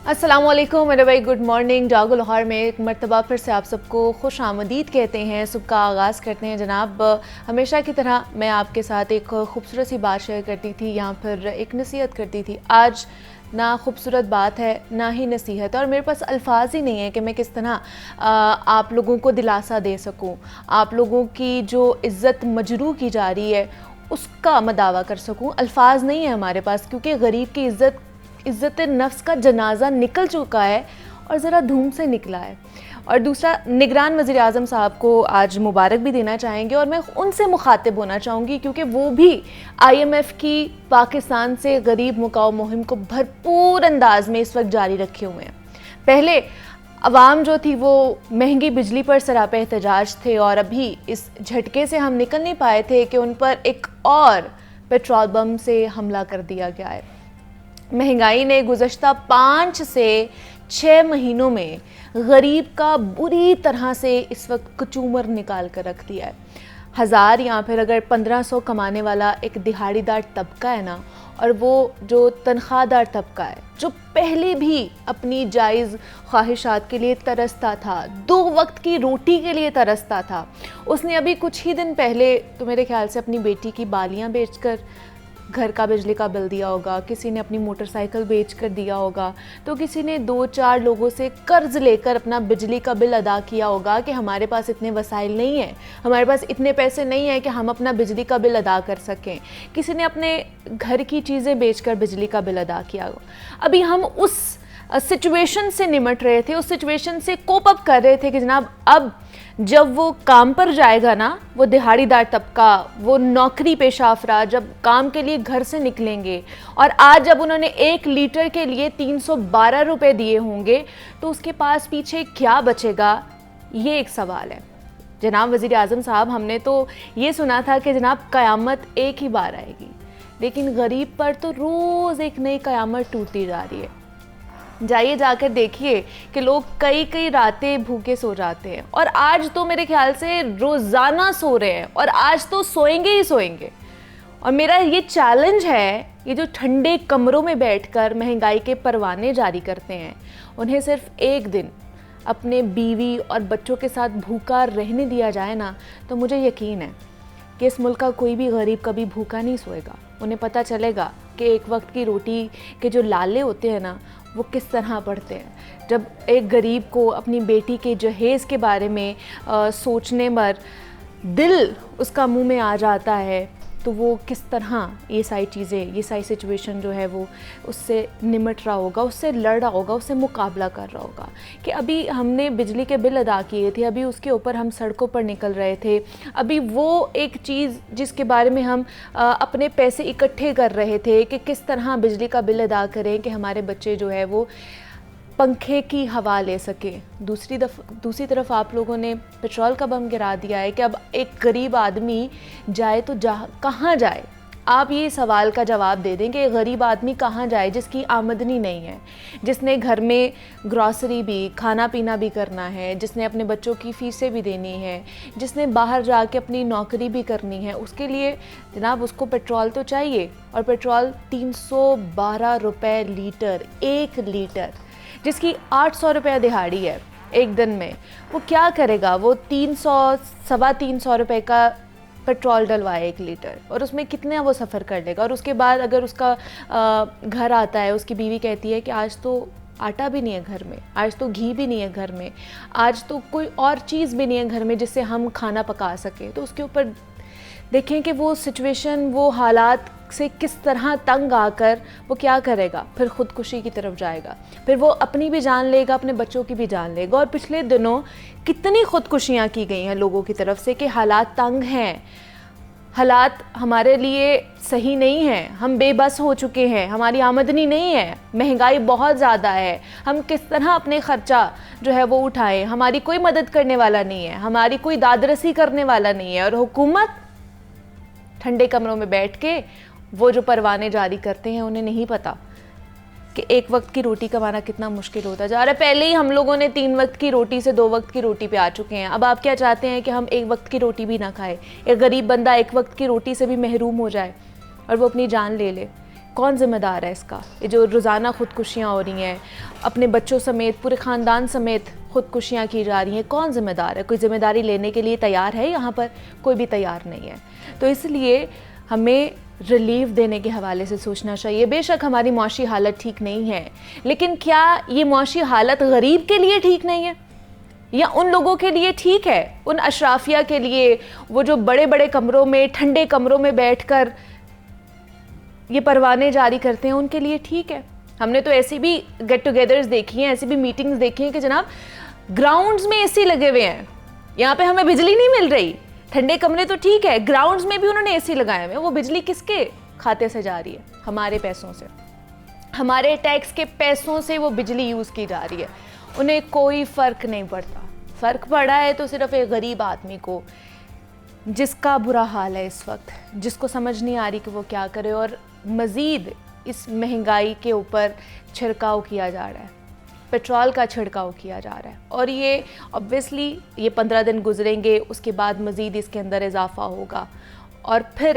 السلام علیکم میرے بھائی، گڈ مارننگ۔ جاگو لاہور میں ایک مرتبہ پھر سے آپ سب کو خوش آمدید کہتے ہیں، صبح کا آغاز کرتے ہیں جناب۔ ہمیشہ کی طرح میں آپ کے ساتھ ایک خوبصورت سی بات شیئر کرتی تھی، یہاں پھر ایک نصیحت کرتی تھی۔ آج نہ خوبصورت بات ہے نہ ہی نصیحت، اور میرے پاس الفاظ ہی نہیں ہیں کہ میں کس طرح آپ لوگوں کو دلاسا دے سکوں، آپ لوگوں کی جو عزت مجروح کی جا رہی ہے اس کا مداوع کر سکوں۔ الفاظ نہیں ہے ہمارے پاس، کیونکہ غریب کی عزت نفس کا جنازہ نکل چکا ہے اور ذرا دھوم سے نکلا ہے۔ اور دوسرا، نگران وزیر اعظم صاحب کو آج مبارک بھی دینا چاہیں گے، اور میں ان سے مخاطب ہونا چاہوں گی کیونکہ وہ بھی IMF کی پاکستان سے غریب مکاؤ مہم کو بھرپور انداز میں اس وقت جاری رکھے ہوئے ہیں۔ پہلے عوام جو تھی وہ مہنگی بجلی پر سراپا احتجاج تھے، اور ابھی اس جھٹکے سے ہم نکل نہیں پائے تھے کہ ان پر ایک اور پیٹرول بم سے حملہ کر دیا گیا ہے۔ مہنگائی نے گزشتہ 5 سے 6 مہینوں میں غریب کا بری طرح سے اس وقت کچومر نکال کر رکھ دیا ہے۔ 1000 یا پھر اگر 1500 کمانے والا ایک دہاڑی دار طبقہ ہے نا، اور وہ جو تنخواہ دار طبقہ ہے جو پہلے بھی اپنی جائز خواہشات کے لیے ترستا تھا، 2 وقت کی روٹی کے لیے ترستا تھا، اس نے ابھی کچھ ہی دن پہلے تو میرے خیال سے اپنی بیٹی کی بالیاں بیچ کر گھر کا بجلی کا بل دیا ہوگا، کسی نے اپنی موٹر سائیکل بیچ کر دیا ہوگا، تو کسی نے 2-4 لوگوں سے قرض لے کر اپنا بجلی کا بل ادا کیا ہوگا کہ ہمارے پاس اتنے وسائل نہیں ہیں، ہمارے پاس اتنے پیسے نہیں ہیں کہ ہم اپنا بجلی کا بل ادا کر سکیں۔ کسی نے اپنے گھر کی چیزیں بیچ کر بجلی کا بل ادا کیا ہوگا۔ ابھی ہم اس سچویشن سے نمٹ رہے تھے، اس سچویشن سے کوپ اپ کر رہے تھے کہ جناب اب جب وہ کام پر جائے گا نا، وہ دہاڑی دار طبقہ، وہ نوکری پیشہ افراد جب کام کے لیے گھر سے نکلیں گے، اور آج جب انہوں نے 1 لیٹر کے لیے 312 روپے دیے ہوں گے، تو اس کے پاس پیچھے کیا بچے گا، یہ ایک سوال ہے۔ جناب وزیر اعظم صاحب، ہم نے تو یہ سنا تھا کہ جناب قیامت ایک ہی بار آئے گی، لیکن غریب پر تو روز ایک نئی قیامت ٹوٹتی جا رہی ہے۔ جائیے جا کر دیکھیے کہ لوگ کئی راتیں بھوکے سو جاتے ہیں، اور آج تو میرے خیال سے روزانہ سو رہے ہیں، اور آج تو سوئیں گے ہی سوئیں گے۔ اور میرا یہ چیلنج ہے، یہ جو ٹھنڈے کمروں میں بیٹھ کر مہنگائی کے پروانے جاری کرتے ہیں، انہیں صرف ایک دن اپنے بیوی اور بچوں کے ساتھ بھوکا رہنے دیا جائے نا، تو مجھے یقین ہے کہ اس ملک کا کوئی بھی غریب کبھی بھوکا نہیں سوئے گا۔ انہیں پتہ چلے گا کہ ایک وقت کی روٹی کے جو لالے ہوتے ہیں نا، وہ کس طرح پڑھتے ہیں۔ جب ایک غریب کو اپنی بیٹی کے جہیز کے بارے میں سوچنے پر دل اس کا منہ میں آ جاتا ہے، تو وہ کس طرح یہ ساری چیزیں، یہ ساری سچویشن جو ہے وہ اس سے نمٹ رہا ہوگا، اس سے لڑ رہا ہوگا، اس سے مقابلہ کر رہا ہوگا۔ کہ ابھی ہم نے بجلی کے بل ادا کیے تھے، ابھی اس کے اوپر ہم سڑکوں پر نکل رہے تھے، ابھی وہ ایک چیز جس کے بارے میں ہم اپنے پیسے اکٹھے کر رہے تھے کہ کس طرح بجلی کا بل ادا کریں کہ ہمارے بچے جو ہے وہ پنکھے کی ہوا لے سکے۔ دوسری طرف آپ لوگوں نے پیٹرول کا بم گرا دیا ہے کہ اب ایک غریب آدمی جائے تو کہاں جائے؟ آپ یہ سوال کا جواب دے دیں کہ ایک غریب آدمی کہاں جائے جس کی آمدنی نہیں ہے، جس نے گھر میں گروسری بھی، کھانا پینا بھی کرنا ہے، جس نے اپنے بچوں کی فیسیں بھی دینی ہے، جس نے باہر جا کے اپنی نوکری بھی کرنی ہے، اس کے لیے جناب اس کو پیٹرول تو چاہیے، اور پیٹرول 312 روپے لیٹر، 1 لیٹر، جس کی 800 روپے دہاڑی ہے ایک دن میں، وہ کیا کرے گا؟ وہ 300-350 روپے کا پیٹرول ڈلوائے 1 لیٹر، اور اس میں کتنا وہ سفر کر لے گا؟ اور اس کے بعد اگر اس کا گھر آتا ہے، اس کی بیوی کہتی ہے کہ آج تو آٹا بھی نہیں ہے گھر میں، آج تو گھی بھی نہیں ہے گھر میں، آج تو کوئی اور چیز بھی نہیں ہے گھر میں جس سے ہم کھانا پکا سکیں، تو اس کے اوپر دیکھیں کہ وہ سچویشن، وہ حالات سے کس طرح تنگ آ کر وہ کیا کرے گا؟ پھر خودکشی کی طرف جائے گا، پھر وہ اپنی بھی جان لے گا، اپنے بچوں کی بھی جان لے گا۔ اور پچھلے دنوں کتنی خودکشیاں کی گئی ہیں لوگوں کی طرف سے کہ حالات تنگ ہیں، حالات ہمارے لیے صحیح نہیں ہیں، ہم بے بس ہو چکے ہیں، ہماری آمدنی نہیں ہے، مہنگائی بہت زیادہ ہے، ہم کس طرح اپنے خرچہ جو ہے وہ اٹھائیں؟ ہماری کوئی مدد کرنے والا نہیں ہے، ہماری کوئی دادرسی کرنے والا نہیں ہے، اور حکومت ٹھنڈے کمروں میں بیٹھ کے وہ جو پروانے جاری کرتے ہیں، انہیں نہیں پتا کہ ایک وقت کی روٹی کمانا کتنا مشکل ہوتا جا رہا ہے۔ پہلے ہی ہم لوگوں نے 3 وقت کی روٹی سے 2 وقت کی روٹی پہ آ چکے ہیں، اب آپ کیا چاہتے ہیں کہ ہم 1 وقت کی روٹی بھی نہ کھائے؟ ایک غریب بندہ 1 وقت کی روٹی سے بھی محروم ہو جائے اور وہ اپنی جان لے لے؟ کون ذمہ دار ہے اس کا؟ یہ جو روزانہ خودکشیاں ہو رہی ہیں، اپنے بچوں سمیت پورے خاندان سمیت خودکشیاں کی جا رہی ہیں، کون ذمہ دار ہے؟ کوئی ذمہ داری لینے کے لیے تیار ہے؟ یہاں پر کوئی بھی تیار نہیں ہے. تو اس لیے ہمیں ریلیف دینے کے حوالے سے سوچنا چاہیے. بے شک ہماری معاشی حالت ٹھیک نہیں ہے، لیکن کیا یہ معاشی حالت غریب کے لیے ٹھیک نہیں ہے یا ان لوگوں کے لیے ٹھیک ہے؟ ان اشرافیہ کے لیے، وہ جو بڑے بڑے کمروں میں، ٹھنڈے کمروں میں بیٹھ کر یہ پروانے جاری کرتے ہیں، ان کے لیے ٹھیک ہے؟ ہم نے تو ایسی بھی گیٹ ٹوگیدرز دیکھی ہیں، ایسی بھی میٹنگز دیکھی ہیں کہ جناب گراؤنڈز میں اے سی لگے ہوئے ہیں، یہاں پہ ہمیں بجلی نہیں مل رہی. ٹھنڈے کمرے تو ٹھیک ہے، گراؤنڈز میں بھی انہوں نے اے سی لگائے ہوئے ہیں. وہ بجلی کس کے کھاتے سے جا رہی ہے؟ ہمارے پیسوں سے، ہمارے ٹیکس کے پیسوں سے وہ بجلی یوز کی جا رہی ہے. انہیں کوئی فرق نہیں پڑتا. فرق پڑا ہے تو صرف ایک غریب آدمی کو، جس کا برا حال ہے اس وقت، جس کو سمجھ نہیں آ رہی کہ وہ کیا کرے. اور مزید اس مہنگائی کے اوپر چھڑکاؤ کیا جا رہا ہے، پیٹرول کا چھڑکاؤ کیا جا رہا ہے. اور یہ obviously یہ 15 دن گزریں گے، اس کے بعد مزید اس کے اندر اضافہ ہوگا اور پھر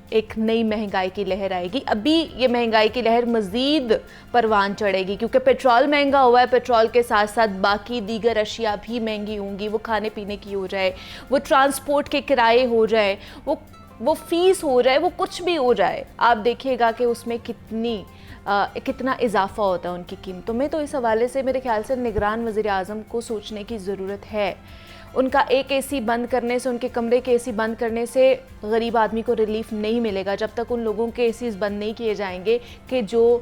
ایک نئی مہنگائی کی لہر آئے گی. ابھی یہ مہنگائی کی لہر مزید پروان چڑھے گی کیونکہ پیٹرول مہنگا ہوا ہے. پیٹرول کے ساتھ ساتھ باقی دیگر اشیاء بھی مہنگی ہوں گی. وہ کھانے پینے کی ہو جائے، وہ ٹرانسپورٹ کے کرائے ہو جائے، وہ فیس ہو جائے، وہ کچھ بھی ہو جائے. آپ دیکھیے گا کہ اس میں کتنا اضافہ ہوتا ہے ان کی قیمتوں میں. تو اس حوالے سے میرے خیال سے نگران وزیر اعظم کو سوچنے کی ضرورت ہے. ان کا ایک اے سی بند کرنے سے، ان کے کمرے کے اے سی بند کرنے سے غریب آدمی کو ریلیف نہیں ملے گا جب تک ان لوگوں کے اے سیز بند نہیں کیے جائیں گے کہ جو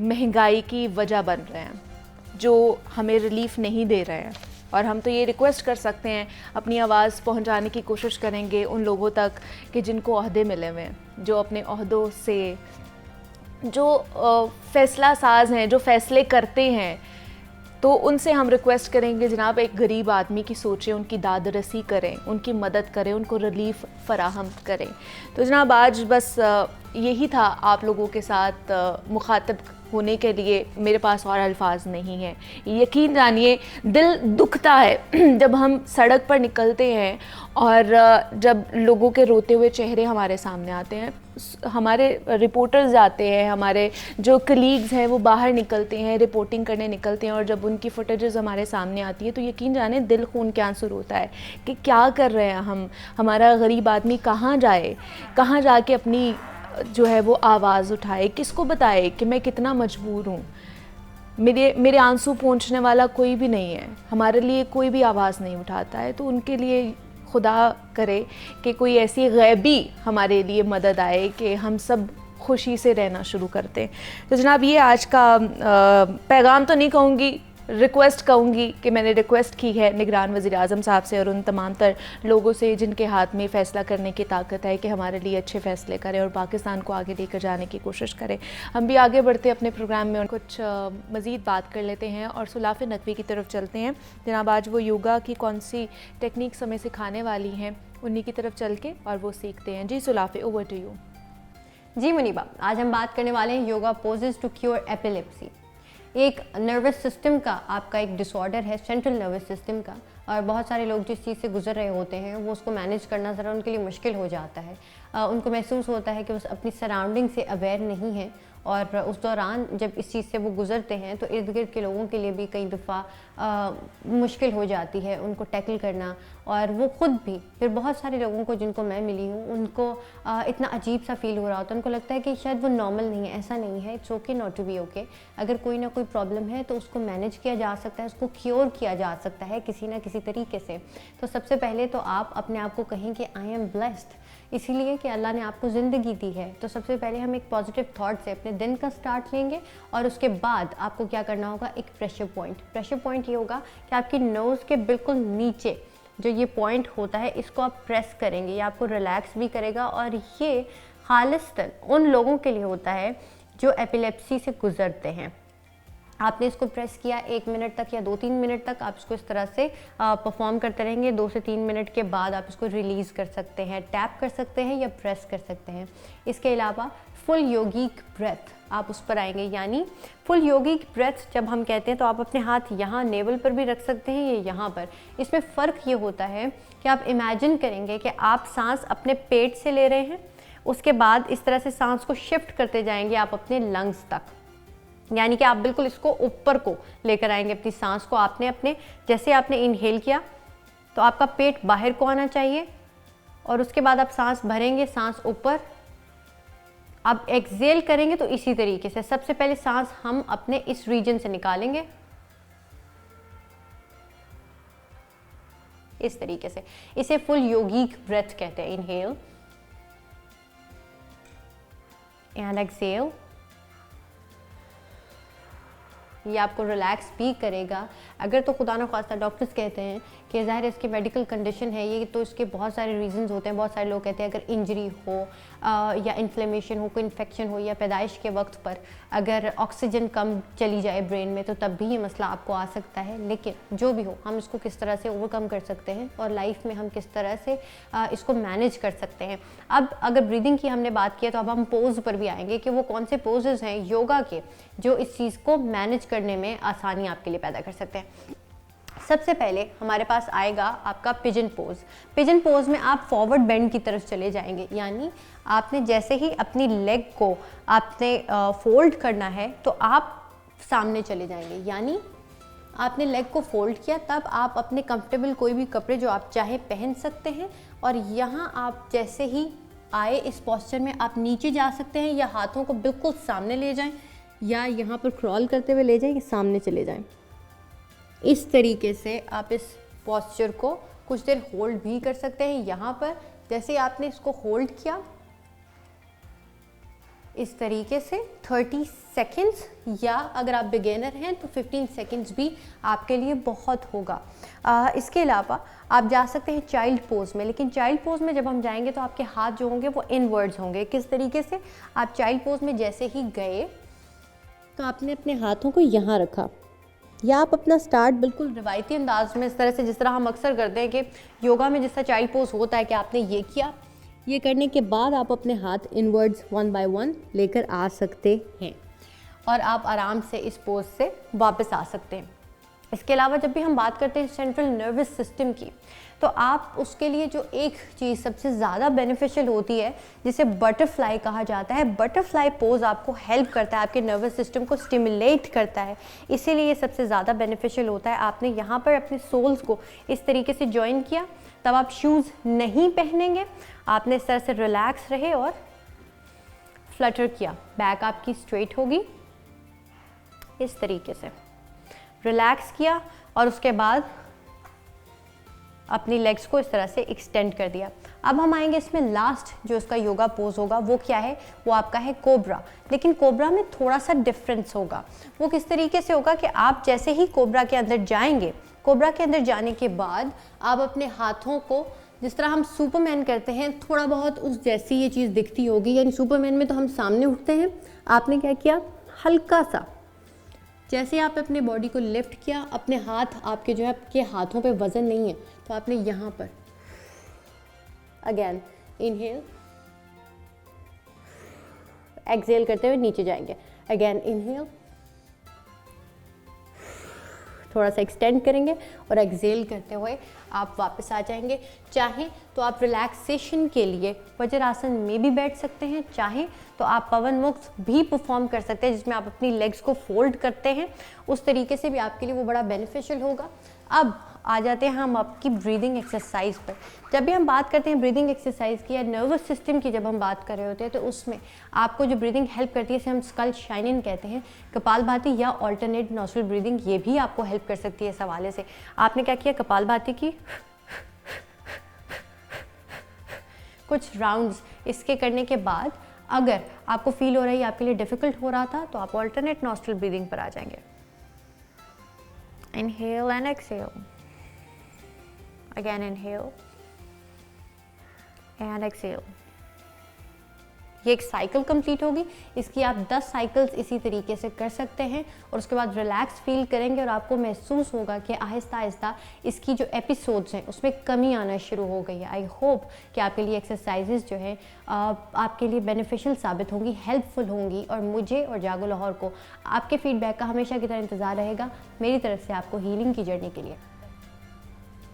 مہنگائی کی وجہ بن رہے ہیں، جو ہمیں ریلیف نہیں دے رہے ہیں. اور ہم تو یہ ریکویسٹ کر سکتے ہیں، اپنی آواز پہنچانے کی کوشش کریں گے ان لوگوں تک کہ جن کو عہدے ملے ہوئے ہیں، جو اپنے عہدوں سے، جو فیصلہ ساز ہیں، جو فیصلے کرتے ہیں. تو ان سے ہم ریکویسٹ کریں گے جناب ایک غریب آدمی کی سوچیں، ان کی داد رسی کریں، ان کی مدد کریں، ان کو ریلیف فراہم کریں. تو جناب آج بس یہی تھا آپ لوگوں کے ساتھ مخاطب ہونے کے لیے. میرے پاس اور الفاظ نہیں ہیں. یقین جانیے دل دکھتا ہے جب ہم سڑک پر نکلتے ہیں اور جب لوگوں کے روتے ہوئے چہرے ہمارے سامنے آتے ہیں. ہمارے رپورٹرز جاتے ہیں، ہمارے جو کلیگز ہیں وہ باہر نکلتے ہیں، رپورٹنگ کرنے نکلتے ہیں، اور جب ان کی فوٹیجز ہمارے سامنے آتی ہے تو یقین جانیں دل خون کے آنسو ہوتا ہے کہ کیا کر رہے ہیں ہمارا غریب آدمی کہاں جائے، کہاں جا کے اپنی جو ہے وہ آواز اٹھائے، کس کو بتائے کہ میں کتنا مجبور ہوں. میرے آنسو پہنچنے والا کوئی بھی نہیں ہے، ہمارے لیے کوئی بھی آواز نہیں اٹھاتا ہے. تو ان کے لیے خدا کرے کہ کوئی ایسی غیبی ہمارے لیے مدد آئے کہ ہم سب خوشی سے رہنا شروع کرتے. تو جناب یہ آج کا پیغام تو نہیں کہوں گی، ریکویسٹ کہوں گی کہ میں نے ریکویسٹ کی ہے نگران وزیر اعظم صاحب سے اور ان تمام تر لوگوں سے جن کے ہاتھ میں فیصلہ کرنے کی طاقت ہے کہ ہمارے لیے اچھے فیصلے کریں اور پاکستان کو آگے لے کر جانے کی کوشش کریں. ہم بھی آگے بڑھتے اپنے پروگرام میں کچھ مزید بات کر لیتے ہیں اور سلاف نقوی کی طرف چلتے ہیں. جناب آج وہ یوگا کی کون سی ٹیکنیکس ہمیں سکھانے والی ہیں، انہی کی طرف چل کے اور وہ سیکھتے ہیں. جی سلاف، اوور ٹو یو. جی منیبا، آج ہم بات کرنے والے ہیں yoga poses to cure epilepsy. ایک نروس سسٹم کا آپ کا ایک ڈس آرڈر ہے، سینٹرل نروس سسٹم کا، اور بہت سارے لوگ جس چیز سے گزر رہے ہوتے ہیں وہ اس کو مینیج کرنا ذرا ان کے لیے مشکل ہو جاتا ہے. ان کو محسوس ہوتا ہے کہ وہ اپنی سراؤنڈنگ سے اویئر نہیں ہیں، اور اس دوران جب اس چیز سے وہ گزرتے ہیں تو ارد گرد کے لوگوں کے لیے بھی کئی دفعہ مشکل ہو جاتی ہے ان کو ٹیکل کرنا. اور وہ خود بھی پھر بہت سارے لوگوں کو جن کو میں ملی ہوں ان کو اتنا عجیب سا فیل ہو رہا ہوتا ہے، ان کو لگتا ہے کہ شاید وہ نارمل نہیں ہے. ایسا نہیں ہے، it's okay not to be okay. اگر کوئی نہ کوئی پرابلم ہے تو اس کو مینیج کیا جا سکتا ہے، اس کو کیور کیا جا سکتا ہے کسی نہ کسی طریقے سے. تو سب سے پہلے تو آپ اپنے آپ کو کہیں کہ آئی ایم بلیسڈ، اسی لیے کہ اللہ نے آپ کو زندگی دی ہے. تو سب سے پہلے ہم ایک پازیٹیو تھاٹ سے اپنے دن کا سٹارٹ لیں گے، اور اس کے بعد آپ کو کیا کرنا ہوگا، ایک پریشر پوائنٹ یہ ہوگا کہ آپ کی نوز کے بالکل نیچے جو یہ پوائنٹ ہوتا ہے اس کو آپ پریس کریں گے. یہ آپ کو ریلیکس بھی کرے گا، اور یہ خالصتاً ان لوگوں کے لیے ہوتا ہے جو ایپیلیپسی سے گزرتے ہیں. آپ نے اس کو پریس کیا 1 منٹ تک یا 2-3 منٹ تک آپ اس کو اس طرح سے پرفارم کرتے رہیں گے. 2 سے 3 منٹ کے بعد آپ اس کو ریلیز کر سکتے ہیں، ٹیپ کر سکتے ہیں یا پریس کر سکتے ہیں. اس کے علاوہ فل یوگیک بریتھ آپ اس پر آئیں گے. یعنی فل یوگیک بریتھ جب ہم کہتے ہیں تو آپ اپنے ہاتھ یہاں نیول پر بھی رکھ سکتے ہیں یا یہاں پر. اس میں فرق یہ ہوتا ہے کہ آپ امیجن کریں گے کہ آپ سانس اپنے پیٹ سے لے رہے ہیں اس کے بعد اس طرح سے سانس کو شفٹ کرتے جائیں گے آپ اپنے لنگز تک، یعنی کہ آپ بالکل اس کو اوپر کو لے کر آئیں گے اپنی سانس کو. آپ نے اپنے جیسے آپ نے انہیل کیا تو آپ کا پیٹ باہر کو آنا چاہیے اور اس کے بعد آپ سانس بھریں گے، سانس اوپر. اب ایکسیل کریں گے تو اسی طریقے سے سب سے پہلے سانس ہم اپنے اس ریجن سے نکالیں گے اس طریقے سے. اسے فل یوگیک بریتھ کہتے ہیں. Inhale and axial. یہ آپ کو ریلیکس بھی کرے گا. اگر تو خدا نخواستہ ڈاکٹرز کہتے ہیں کہ ظاہر اس کی میڈیکل کنڈیشن ہے یہ، تو اس کے بہت سارے ریزنز ہوتے ہیں. بہت سارے لوگ کہتے ہیں اگر انجری ہو یا انفلیمیشن ہو، کوئی انفیکشن ہو، یا پیدائش کے وقت پر اگر آکسیجن کم چلی جائے برین میں تو تب بھی یہ مسئلہ آپ کو آ سکتا ہے. لیکن جو بھی ہو، ہم اس کو کس طرح سے اوور کم کر سکتے ہیں اور لائف میں ہم کس طرح سے اس کو مینیج کر سکتے ہیں. اب اگر بریدنگ کی ہم نے بات کی ہے تو اب ہم پوز پر بھی آئیں گے کہ وہ کون سے پوزز ہیں یوگا کے جو اس چیز کو مینیج کرنے میں آسانی آپ کے لیے پیدا کر سکتے ہیں. سب سے پہلے ہمارے پاس آئے گا آپ کا پجن پوز. پجن پوز میں آپ فارورڈ بینڈ کی طرف چلے جائیں گے، یعنی آپ نے جیسے ہی اپنی لیگ کو آپ نے فولڈ کرنا ہے تو آپ سامنے چلے جائیں گے. یعنی آپ نے لیگ کو فولڈ کیا، تب آپ اپنے کمفرٹیبل کوئی بھی کپڑے جو آپ چاہیں پہن سکتے ہیں اور یہاں آپ جیسے ہی آئے اس پوسچر میں آپ نیچے جا سکتے ہیں یا ہاتھوں کو بالکل سامنے لے جائیں یا یہاں پر کرال کرتے ہوئے لے جائیں کہ سامنے چلے جائیں. اس طریقے سے آپ اس پوسچر کو کچھ دیر ہولڈ بھی کر سکتے ہیں. یہاں پر جیسے آپ نے اس کو ہولڈ کیا اس طریقے سے 30 سیکنڈز، یا اگر آپ بگینر ہیں تو 15 سیکنڈز بھی آپ کے لیے بہت ہوگا. اس کے علاوہ آپ جا سکتے ہیں چائلڈ پوز میں. لیکن چائلڈ پوز میں جب ہم جائیں گے تو آپ کے ہاتھ جو ہوں گے وہ ان ورڈز ہوں گے. کس طریقے سے؟ آپ چائلڈ پوز میں جیسے ہی گئے تو آپ نے اپنے ہاتھوں کو یہاں رکھا، یا آپ اپنا سٹارٹ بالکل روایتی انداز میں اس طرح سے جس طرح ہم اکثر کرتے ہیں کہ یوگا میں جس طرح چائلڈ پوز ہوتا ہے کہ آپ نے یہ کیا، یہ کرنے کے بعد آپ اپنے ہاتھ انورڈز 1 بائی 1 لے کر آ سکتے ہیں اور آپ آرام سے اس پوز سے واپس آ سکتے ہیں. اس کے علاوہ جب بھی ہم بات کرتے ہیں سینٹرل نروس سسٹم کی تو آپ اس کے لیے جو ایک چیز سب سے زیادہ بینیفیشل ہوتی ہے جسے بٹر فلائی کہا جاتا ہے. بٹر فلائی پوز آپ کو ہیلپ کرتا ہے، آپ کے نروس سسٹم کو اسٹیمولیٹ کرتا ہے، اسی لیے یہ سب سے زیادہ بینیفیشل ہوتا ہے. آپ نے یہاں پر اپنے سولز کو اس طریقے سے جوائن کیا، تب آپ شوز نہیں پہنیں گے، آپ نے اس طرح سے ریلیکس رہے اور فلٹر کیا. بیک آپ کی اسٹریٹ ہوگی اس طریقے سے، ریلیکس کیا اور اس کے بعد اپنی لیگز کو اس طرح سے ایکسٹینڈ کر دیا. اب ہم آئیں گے اس میں لاسٹ جو اس کا یوگا پوز ہوگا وہ کیا ہے؟ وہ آپ کا ہے کوبرا. لیکن کوبرا میں تھوڑا سا ڈفرینس ہوگا. وہ کس طریقے سے ہوگا کہ آپ جیسے ہی کوبرا کے اندر جائیں گے، کوبرا کے اندر جانے کے بعد آپ اپنے ہاتھوں کو جس طرح ہم سپر مین کرتے ہیں تھوڑا بہت اس جیسی یہ چیز دکھتی ہوگی. یعنی سپر مین میں تو ہم سامنے اٹھتے ہیں، آپ نے کیا کیا؟ ہلکا سا جیسے آپ اپنے باڈی کو لفٹ کیا، اپنے ہاتھ آپ کے جو ہے آپ کے ہاتھوں پہ وزن نہیں ہے تو آپ نے یہاں پر اگین انہیل ایکسیل کرتے ہوئے نیچے جائیں گے. اگین انہیل، تھوڑا سا ایکسٹینڈ کریں گے اور ایکسیل کرتے ہوئے آپ واپس آ جائیں گے. چاہیں تو آپ ریلیکسیشن کے لیے وجر آسن میں بھی بیٹھ سکتے ہیں، چاہیں تو آپ پون مکت بھی پرفارم کر سکتے ہیں جس میں آپ اپنی لیگز کو فولڈ کرتے ہیں. اس طریقے سے بھی آپ کے لیے وہ بڑا بینیفیشل ہوگا. اب آ جاتے ہیں ہم آپ کی بریدنگ ایکسرسائز پر. جب بھی ہم بات کرتے ہیں بریدنگ ایکسرسائز کی یا نروس سسٹم کی جب ہم بات کر رہے ہوتے ہیں تو اس میں آپ کو جو بریدنگ ہیلپ کرتی ہے اسے ہم اسکل شائننگ کہتے ہیں. کپال بھاتی یا آلٹرنیٹ نوسٹرل بریدنگ یہ بھی آپ کو ہیلپ کر سکتی ہے اس حوالے سے. آپ نے کیا کیا؟ کپال بھاتی کی کچھ راؤنڈز اس کے کرنے کے بعد اگر آپ کو فیل ہو رہا ہے آپ کے لیے ڈیفیکلٹ ہو رہا تھا تو آپ آلٹرنیٹ نوسٹرل بریدنگ پر آ جائیں گے. Inhale and axial. Again inhale and exhale. یہ ایک سائیکل کمپلیٹ ہوگی. اس کی آپ 10 سائیکلز اسی طریقے سے کر سکتے ہیں اور اس کے بعد ریلیکس فیل کریں گے اور آپ کو محسوس ہوگا کہ آہستہ آہستہ اس کی جو ایپیسوڈز ہیں اس میں کمی آنا شروع ہو گئی ہے. آئی ہوپ کہ آپ کے لیے ایکسرسائزز جو ہیں آپ کے لیے بینیفیشل ثابت ہوں گی، ہیلپ فل ہوں گی اور مجھے اور جاگو لاہور کو آپ کے فیڈ بیک کا ہمیشہ کی طرح انتظار رہے گا میری طرف سے آپ کو ہیلنگ کی جرنی کے لیے.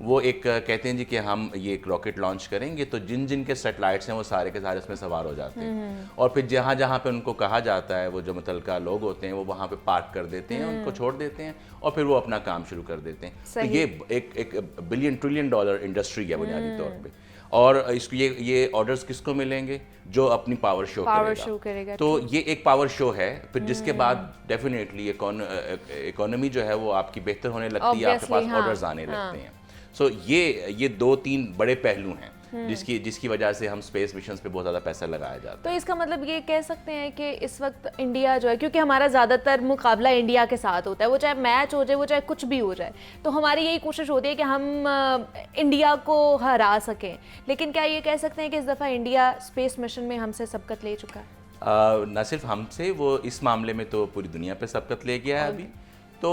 وہ ایک کہتے ہیں جی کہ ہم یہ ایک راکٹ لانچ کریں گے تو جن جن کے سیٹلائٹس ہیں وہ سارے کے سارے اس میں سوار ہو جاتے ہیں، اور پھر جہاں جہاں پہ ان کو کہا جاتا ہے وہ جو متعلقہ لوگ ہوتے ہیں وہ وہاں پہ پارک کر دیتے ہیں، ان کو چھوڑ دیتے ہیں اور پھر وہ اپنا کام شروع کر دیتے ہیں. تو یہ ایک بلین ٹریلین ڈالر انڈسٹری ہے بنیادی طور پہ. اور اس کو یہ آرڈرز کس کو ملیں گے؟ جو اپنی پاور شو کرے گا. تو یہ ایک پاور شو ہے، پھر جس کے بعد ڈیفینیٹلی اکانومی جو ہے وہ آپ کی بہتر ہونے لگتی ہے، آپ کے پاس آرڈرز آنے لگتے ہیں. سو یہ 2-3 بڑے پہلو ہیں جس کی وجہ سے ہم اسپیس مشنز پہ بہت زیادہ پیسہ لگایا جاتا ہے. تو اس کا مطلب یہ کہہ سکتے ہیں کہ اس وقت انڈیا جو ہے، کیونکہ ہمارا زیادہ تر مقابلہ انڈیا کے ساتھ ہوتا ہے، وہ چاہے میچ ہو جائے، وہ چاہے کچھ بھی ہو جائے، تو ہماری یہی کوشش ہوتی ہے کہ ہم انڈیا کو ہرا سکیں. لیکن کیا یہ کہہ سکتے ہیں کہ اس دفعہ انڈیا اسپیس مشن میں ہم سے سبقت لے چکا ہے؟ نہ صرف ہم سے، وہ اس معاملے میں تو پوری دنیا پہ سبقت لے گیا ہے ابھی. تو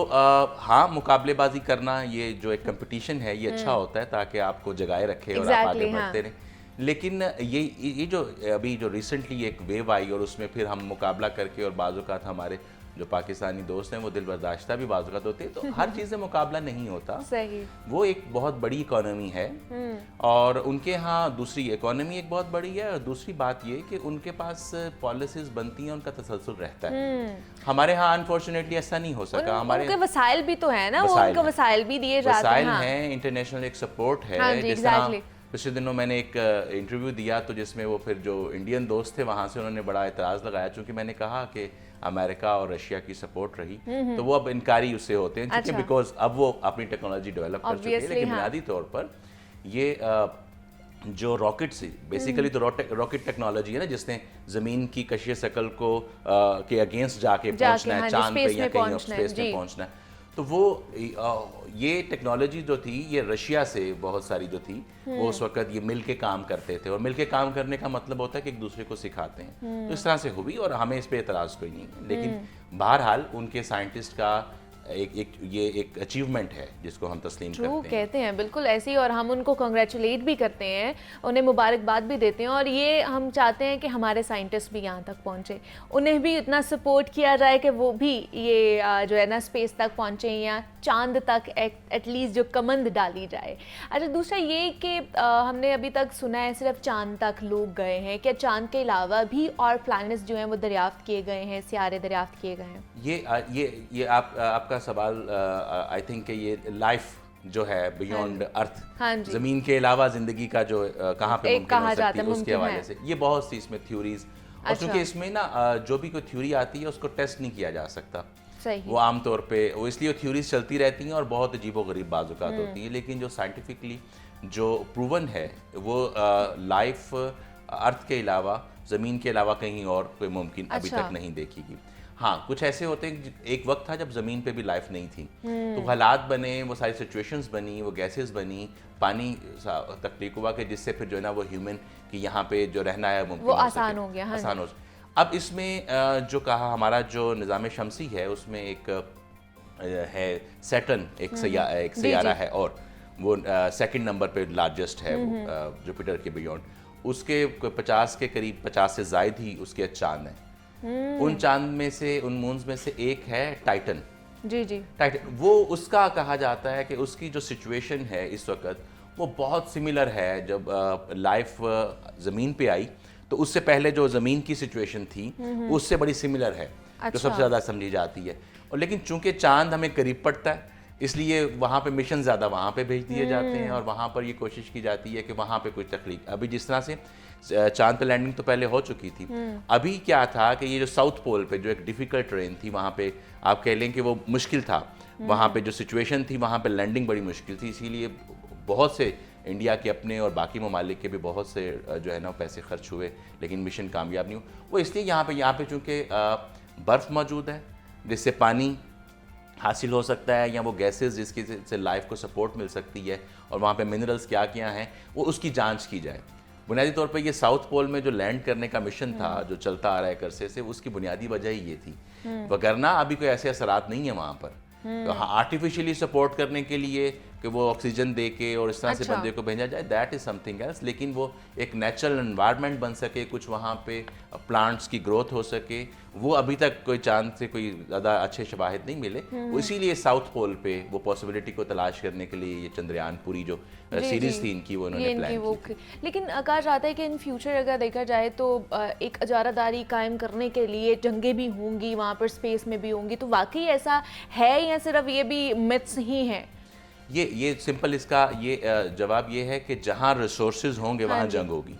ہاں، مقابلے بازی کرنا، یہ جو ایک کمپٹیشن ہے یہ اچھا ہوتا ہے تاکہ آپ کو جگائے رکھے اور آپ آگے بڑھتے رہیں. لیکن یہ جو ابھی جو ریسنٹلی ایک ویو آئی اور اس میں پھر ہم مقابلہ کر کے، اور بعض اوقات ہمارے جو پاکستانی دوست ہیں وہ دل برداشتہ بھی بعض اوقات ہوتے ہیں، تو ہر چیز سے مقابلہ نہیں ہوتا. وہ ایک بہت بڑی اکانومی ہے اور ان کے ہاں دوسری اکانومی ایک بہت بڑی ہے، اور دوسری بات یہ کہ ان کے پاس پالیسیز بنتی ہیں، ان کا تسلسل رہتا ہے. ہمارے ہاں انفارچونیٹلی ایسا نہیں ہو سکا. ہمارے وسائل بھی تو ہیں نا، ان کو وسائل بھی دیے جاتے ہیں، وسائل ہیں، انٹرنیشنل ایک سپورٹ ہے. جس طرح پچھلے دنوں میں نے ایک انٹرویو دیا تو جس میں وہ پھر جو انڈین دوست تھے وہاں سے انہوں نے بڑا اعتراض لگایا، چونکہ میں نے کہا کہ امریکہ اور رشیا کی سپورٹ رہی تو وہ اب انکاری اس سے ہوتے ہیں، کیونکہ بیکاز اب وہ اپنی ٹیکنالوجی ڈیولپ کر چکے ہیں. لیکن بنیادی طور پر یہ جو راکٹ سے بیسیکلی تو راکٹ ٹیکنالوجی ہے نا، جس نے زمین کی کشش ثقل کو کے اگینسٹ جا کے پہنچنا ہے چاند پہ یا کہیں اسپیس میں پہنچنا ہے. تو وہ یہ ٹیکنالوجی جو تھی یہ رشیا سے بہت ساری جو تھی وہ اس وقت یہ مل کے کام کرتے تھے، اور مل کے کام کرنے کا مطلب ہوتا ہے کہ ایک دوسرے کو سکھاتے ہیں. تو اس طرح سے ہوئی اور ہمیں اس پہ اعتراض کوئی نہیں. لیکن بہرحال ان کے سائنٹسٹ کا یہ ایک اچیومنٹ ہے جس کو ہم تسلیم کرتے ہیں. کہتے ہیں بالکل ایسی، اور ہم ان کو کنگریچولیٹ بھی کرتے ہیں، انہیں مبارکباد بھی دیتے ہیں. اور یہ ہم چاہتے ہیں کہ ہمارے سائنٹسٹ بھی یہاں تک پہنچے، انہیں بھی اتنا سپورٹ کیا جائے کہ وہ بھی یہ جو ہے نا اسپیس تک پہنچیں یا چاند تک ایٹ لیسٹ جو کمند ڈالی جائے. اچھا، دوسرا یہ کہ ہم نے ابھی تک سنا ہے صرف چاند تک لوگ گئے ہیں، کیا چاند کے علاوہ بھی اور پلانٹس جو ہیں وہ دریافت کیے گئے ہیں، سیارے دریافت کیے گئے ہیں؟ یہ آپ کا سوال آئی تھنک کہ یہ لائف جو ہے بیونڈ ارتھ، زمین کے علاوہ زندگی کا جو کہاں پہ ممکن ہو سکتی ہے اس کے حوالے سے، یہ بہت سی اس میں تھیوریز، اور چونکہ اس میں نا جو بھی کوئی تھیوری آتی ہے اس کو ٹیسٹ نہیں کیا جا سکتا. وہ عام طور پہ وہ اس لیے تھیوریز چلتی رہتی ہیں اور بہت عجیب و غریب بعض اوقات ہوتی ہیں. لیکن جو سائنٹیفکلی جو پروون ہے وہ لائف ارتھ کے علاوہ، زمین کے علاوہ کہیں اور کوئی ممکن ابھی تک نہیں دیکھی گئی. ہاں، کچھ ایسے ہوتے ہیں، ایک وقت تھا جب زمین پہ بھی لائف نہیں تھی، تو حالات بنے، وہ ساری سچویشنز بنی، وہ گیسز بنی، پانی تخلیق ہوا کہ جس سے پھر جو ہے نا وہ ہیومن کی یہاں پہ جو رہنا ہے ممکن وہ آسان ہو گیا. آسان ہو. اب اس میں جو کہا ہمارا جو نظام شمسی ہے اس میں ایک ہے سیٹرن، ایک سیارہ ہے، اور وہ سیکنڈ نمبر پہ لارجسٹ ہے جوپیٹر کے بیونڈ. اس کے 50 کے قریب، 50 سے زائد ہی اس کے چاند ہیں. ان چاند میں سے، ان مونز میں سے ایک ہے ٹائٹن. ٹائٹن وہ اس کا کہا جاتا ہے کہ اس کی جو سچویشن ہے اس وقت وہ بہت سملر ہے. جب لائف زمین پہ آئی تو اس سے پہلے جو زمین کی سچویشن تھی اس سے بڑی سملر ہے، جو سب سے زیادہ سمجھی جاتی ہے. اور لیکن چونکہ چاند ہمیں قریب پڑتا ہے اس لیے وہاں پہ مشن زیادہ وہاں پہ بھیج دیے جاتے ہیں، اور وہاں پر یہ کوشش کی جاتی ہے کہ وہاں پہ کچھ تخلیق. ابھی جس طرح سے چاند پہ لینڈنگ تو پہلے ہو چکی تھی، ابھی کیا تھا کہ یہ جو ساؤتھ پول پہ جو ایک ڈیفیکلٹ ٹرین تھی، وہاں پہ آپ کہہ لیں کہ وہ مشکل تھا، وہاں پہ جو سچویشن تھی وہاں پہ لینڈنگ بڑی مشکل تھی. اسی لیے بہت سے انڈیا کے اپنے اور باقی ممالک کے بھی بہت سے جو ہے نا پیسے خرچ ہوئے لیکن مشن کامیاب نہیں ہوا. وہ اس لیے یہاں پہ چونکہ برف موجود ہے جس سے پانی حاصل ہو سکتا ہے، یا وہ گیسز جس کی سے لائف کو سپورٹ مل سکتی ہے، اور وہاں پہ منرلز کیا ہیں وہ اس کی جانچ کی جائے. بنیادی طور پہ یہ ساؤتھ پول میں جو لینڈ کرنے کا مشن تھا جو چلتا آ رہا ہے عرصے سے، اس کی بنیادی وجہ ہی یہ تھی. وگرنہ ابھی کوئی ایسے اثرات نہیں ہیں وہاں پر. تو ہاں، آرٹیفیشلی سپورٹ کرنے کے لیے کہ وہ آکسیجن دے کے اور اس طرح سے بندے کو بھیجا جائے, that is something else. لیکن وہ ایک نیچرل انوائرمنٹ بن سکے, کچھ وہاں پہ پلانٹس کی گروتھ ہو سکے, وہ ابھی تک کوئی چاند سے کوئی زیادہ اچھے شواہد نہیں ملے. اسی لیے ساؤتھ پول پہ وہ پاسبلٹی کو تلاش کرنے کے لیے یہ چندریان پوری جو سیریز تھی ان کی وہ انہوں نے پلان کی. لیکن کہا جاتا ہے کہ ان فیوچر اگر دیکھا جائے تو ایک اجارہ داری قائم کرنے کے لیے جنگیں بھی ہوں گی, وہاں پر اسپیس میں بھی ہوں گی, تو واقعی ایسا ہے یا صرف یہ بھی متس ہی ہیں؟ یہ سمپل اس کا یہ جواب یہ ہے کہ جہاں ریسورسز ہوں گے وہاں جنگ ہوگی.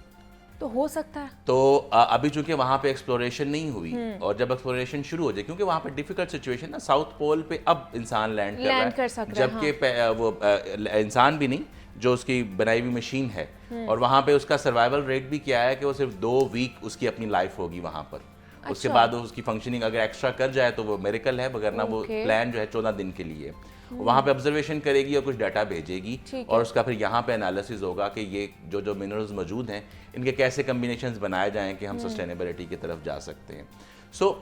تو ہو سکتا ہے. تو ابھی چونکہ وہاں پہ ایکسپلوریشن نہیں ہوئی, اور جب ایکسپلوریشن شروع ہو جائے, کیونکہ وہاں پہ ڈیفیکلٹ سچویشن نا, ساؤتھ پول پہ اب انسان لینڈ کر رہا ہے, جبکہ وہ انسان بھی نہیں, جو اس کی بنائی ہوئی مشین ہے, اور وہاں پہ اس کا سروائیول ریٹ بھی کیا ہے کہ وہ صرف 2 ویک اس کی اپنی لائف ہوگی وہاں پر. اس کے بعد اس کی فنکشننگ اگر ایکسٹرا کر جائے تو وہ میریکل ہے, وگرنہ وہ پلان جو ہے 14 دن کے لیے. وہاں پہ آبزرویشن کرے گی اور کچھ ڈیٹا بھیجے گی, اور اس کا پھر یہاں پہ انالیسز ہوگا کہ یہ جو منرلز موجود ہیں ان کے کیسے کمبینیشنز بنائے جائیں کہ ہم سسٹینیبلٹی کی طرف جا سکتے ہیں. سو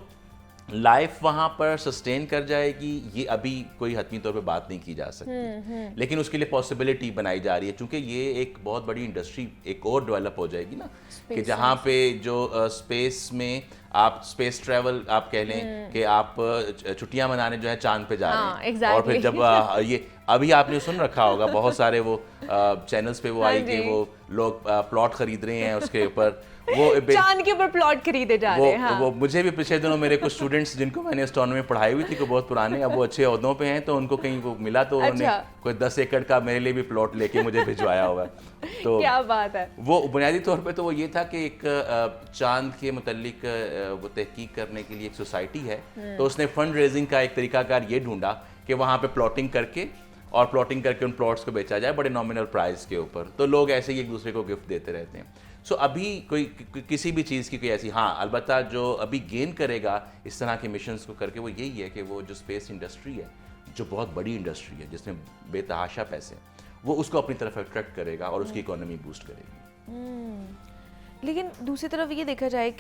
لائف وہاں پر سسٹین کر جائے گی, یہ ابھی کوئی حتمی طور پہ بات نہیں کی جا سکتی, لیکن اس کے لیے پاسبلٹی بنائی جا رہی ہے, چونکہ یہ ایک بہت بڑی انڈسٹری ایک اور ڈیولپ ہو جائے گی نا, کہ جہاں پہ جو اسپیس میں آپ اسپیس ٹریول آپ کہہ لیں کہ آپ چھٹیاں منانے جو ہے چاند پہ جا رہے ہیں, اور پھر جب یہ ابھی آپ نے سن رکھا ہوگا بہت سارے وہ چینلز پہ وہ آئی کہ وہ لوگ پلاٹ خرید رہے ہیں اس کے اوپر, وہ چاند کے اوپر پلاٹ خریدے جا رہے ہیں. وہ مجھے بھی پچھلے دنوں میرے کچھ اسٹوڈنٹس جن کو میں نے اسٹرانومی میں پڑھائی ہوئی تھی کہ بہت پرانے, اب وہ اچھے عہدوں پہ ہیں, تو ان کو کہیں وہ ملا تو انہوں نے کوئی 10 ایکڑ کا میرے لیے بھی پلاٹ لے کے مجھے بھجوایا ہوا. تو کیا بات ہے. وہ بنیادی طور پہ تو وہ یہ تھا کہ ایک چاند کے متعلق وہ تحقیق کرنے کے لیے ایک سوسائٹی ہے, تو اس نے فنڈ ریزنگ کا ایک طریقہ کار یہ ڈھونڈا کہ وہاں پہ پلاٹنگ کر کے ان پلاٹس کو بیچا جائے بڑے نامنل پرائز کے اوپر, تو لوگ ایسے ہی ایک دوسرے کو گفٹ دیتے رہتے ہیں. سو ابھی کوئی کسی بھی چیز کی کوئی ایسی, ہاں البتہ جو ابھی گین کرے گا اس طرح کے مشنز کو کر کے وہ یہی ہے کہ وہ جو اسپیس انڈسٹری ہے, جو بہت بڑی انڈسٹری ہے جس میں بے تحاشا پیسے, وہ اس کو اپنی طرف اٹریکٹ کرے گا اور اس کی اکانومی بوسٹ کرے گی. لیکن دوسری طرف یہ دیکھا جائے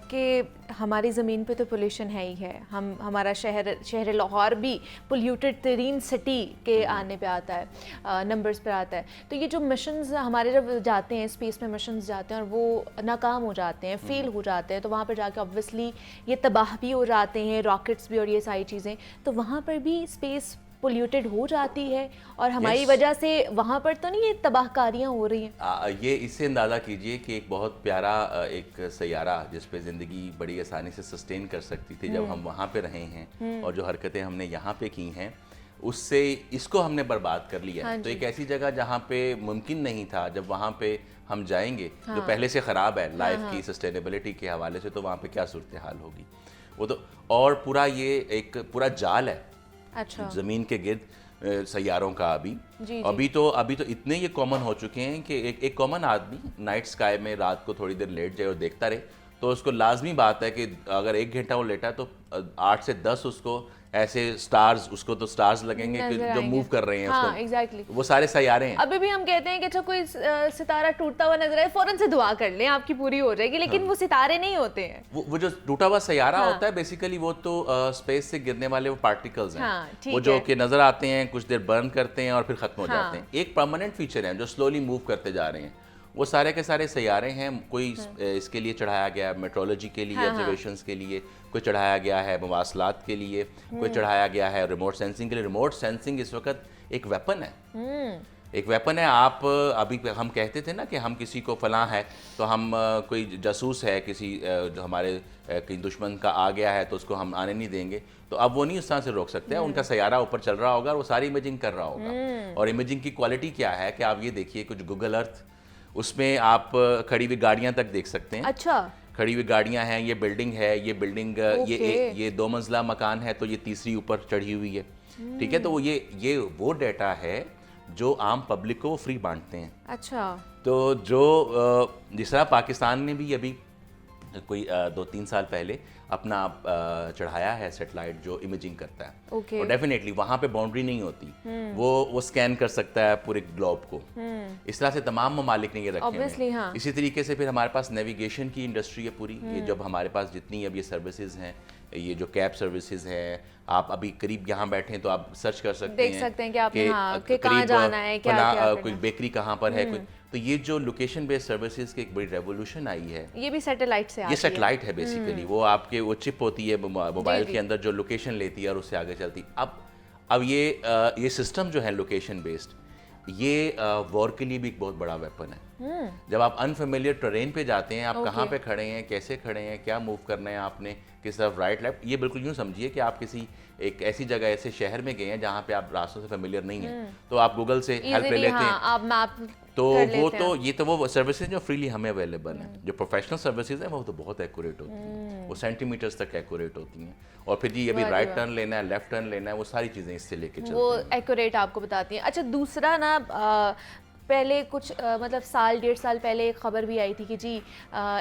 کہ ہماری زمین پہ تو پولیوشن ہے ہی ہے, ہمارا شہر لاہور بھی پولیوٹڈ ترین سٹی کے آنے پہ آتا ہے, نمبرز پہ آتا ہے. تو یہ جو مشنز ہمارے جب جاتے ہیں اسپیس میں, مشنز جاتے ہیں اور وہ ناکام ہو جاتے ہیں, فیل ہو جاتے ہیں, تو وہاں پر جا کے آبویسلی یہ تباہ بھی ہو جاتے ہیں, راکٹس بھی اور یہ ساری چیزیں, تو وہاں پر بھی اسپیس پولیوٹڈ ہو جاتی ہے, اور ہماری وجہ سے وہاں پر تو نہیں یہ تباہ کاریاں ہو رہی ہیں. یہ اس سے اندازہ کیجئے کہ ایک بہت پیارا ایک سیارہ جس پہ زندگی بڑی آسانی سے سسٹین کر سکتی تھی, جب ہم وہاں پہ رہے ہیں اور جو حرکتیں ہم نے یہاں پہ کی ہیں, اس سے اس کو ہم نے برباد کر لیا. تو ایک ایسی جگہ جہاں پہ ممکن نہیں تھا, جب وہاں پہ ہم جائیں گے جو پہلے سے خراب ہے لائف کی سسٹینیبلٹی کے حوالے سے, تو وہاں پہ کیا صورتحال ہوگی وہ تو. اور پورا یہ ایک پورا جال ہے زمین کے گرد سیاروں کا. ابھی تو اتنے یہ کامن ہو چکے ہیں کہ ایک کامن آدمی نائٹ اسکائی میں رات کو تھوڑی دیر لیٹ جائے اور دیکھتا رہے, تو اس کو لازمی بات ہے کہ اگر 1 گھنٹہ وہ لیٹا ہے تو 8 سے 10 اس کو ایسے سٹارز, اس کو تو سٹارز لگیں گے کہ جو موو کر رہے ہیں اس کو. ایگزیکٹلی وہ سارے سیارے ہیں. ابھی بھی ہم کہتے ہیں کہ اچھا کوئی ستارہ ٹوٹتا ہوا نظر آئے, فوراً سے دعا کر لیں آپ کی پوری ہو جائے گی, لیکن وہ ستارے نہیں ہوتے ہیں. وہ جو ٹوٹا ہوا سیارہ ہوتا ہے بیسیکلی وہ تو اسپیس سے گرنے والے وہ پارٹیکلز ہیں, وہ جو کہ نظر آتے ہیں, کچھ دیر برن کرتے ہیں اور پھر ختم ہو جاتے ہیں. ایک پرماننٹ فیچر ہے جو سلولی موو کرتے جا رہے ہیں, وہ سارے کے سارے سیارے ہیں. کوئی اس کے لیے چڑھایا گیا ہے میٹرولوجی کے لیے, آبزرویشنز کے لیے, کوئی چڑھایا گیا ہے مواصلات کے لیے, کوئی چڑھایا گیا ہے ریموٹ سینسنگ کے لیے. ریموٹ سینسنگ اس وقت ایک ویپن ہے. آپ ابھی ہم کہتے تھے نا کہ ہم کسی کو فلاں ہے تو ہم کوئی جاسوس ہے کسی جو ہمارے کہیں دشمن کا آ گیا ہے تو اس کو ہم آنے نہیں دیں گے, تو اب وہ نہیں اس طرح سے روک سکتے. ان کا سیارہ اوپر چل رہا ہوگا اور وہ ساری امیجنگ کر رہا ہوگا. اور امیجنگ کی کوالٹی کیا ہے کہ آپ یہ دیکھیے, کچھ گوگل ارتھ, اس میں آپ کھڑی ہوئی گاڑیاں تک دیکھ سکتے ہیں. اچھا, کھڑی ہوئی گاڑیاں ہیں, یہ بلڈنگ ہے, یہ بلڈنگ یہ 2 منزلہ مکان ہے تو یہ تیسری اوپر چڑھی ہوئی ہے. ٹھیک ہے, تو یہ وہ ڈیٹا ہے جو عام پبلک کو وہ فری بانٹتے ہیں. اچھا, تو جو جس طرح پاکستان نے بھی ابھی کوئی 2-3 سال پہلے اپنا چڑھایا ہے سیٹلائٹ جو امیجنگ کرتا ہے, اور ڈیفینیٹلی وہاں پہ باؤنڈری نہیں ہوتی, وہ سکین کر سکتا ہے پورے گلوب کو. اس طرح سے تمام ممالک نے یہ رکھے ہیں. اسی طریقے سے پھر ہمارے پاس نیویگیشن کی انڈسٹری ہے پوری, یہ جب ہمارے پاس جتنی اب یہ سروسز ہیں یہ جو کیب سروسز ہیں، آپ ابھی قریب یہاں بیٹھے ہیں تو آپ سرچ کر سکتے ہیں، دیکھ سکتے ہیں کہ آپ کہ کہاں جانا ہے، کیا کرنا، کوئی بیکری کہاں پر ہے، کوئی. تو یہ جو لوکیشن بیس سروسز کی ایک بڑی ریولیوشن آئی ہے، یہ بھی سیٹلائٹ سے آتی ہے. یہ سیٹلائٹ ہے بیسیکلی. وہ آپ کے وہ چپ ہوتی ہے موبائل کے اندر جو لوکیشن لیتی ہے اور اس سے آگے چلتی. اب یہ سسٹم جو ہے لوکیشن بیسڈ، یہ وار کے لیے بھی ایک بہت بڑا ویپن ہے. جب آپ انفیملیئر ٹرین پہ جاتے ہیں، آپ کہاں پہ کھڑے ہیں، کیسے کھڑے ہیں، کیا موو کرنا ہے آپ نے، کس طرف رائٹ لیفٹ، یہ بالکل یوں سمجھیے کہ آپ کسی ایک ایسی جگہ ایسے شہر میں گئے ہیں جہاں پہ آپ راستوں سے فیملیئر نہیں ہیں، تو آپ گوگل سے ہیلپ لے لیتے ہیں. تو وہ سروسز جو فریلی ہمیں اویلیبل ہیں. جو پروفیشنل سروسز ہیں وہ تو بہت ایکوریٹ ہوتی ہیں، وہ سینٹی میٹرز تک ایکوریٹ ہوتی ہیں. اور پھر جی ابھی رائٹ ٹرن لینا ہے، لیفٹ ٹرن لینا ہے، وہ ساری چیزیں اس سے لے کے چلتی ہیں، وہ ایکوریٹ آپ کو بتاتی ہیں. اچھا دوسرا نا، پہلے کچھ مطلب سال 1.5 سال پہلے ایک خبر بھی آئی تھی کہ جی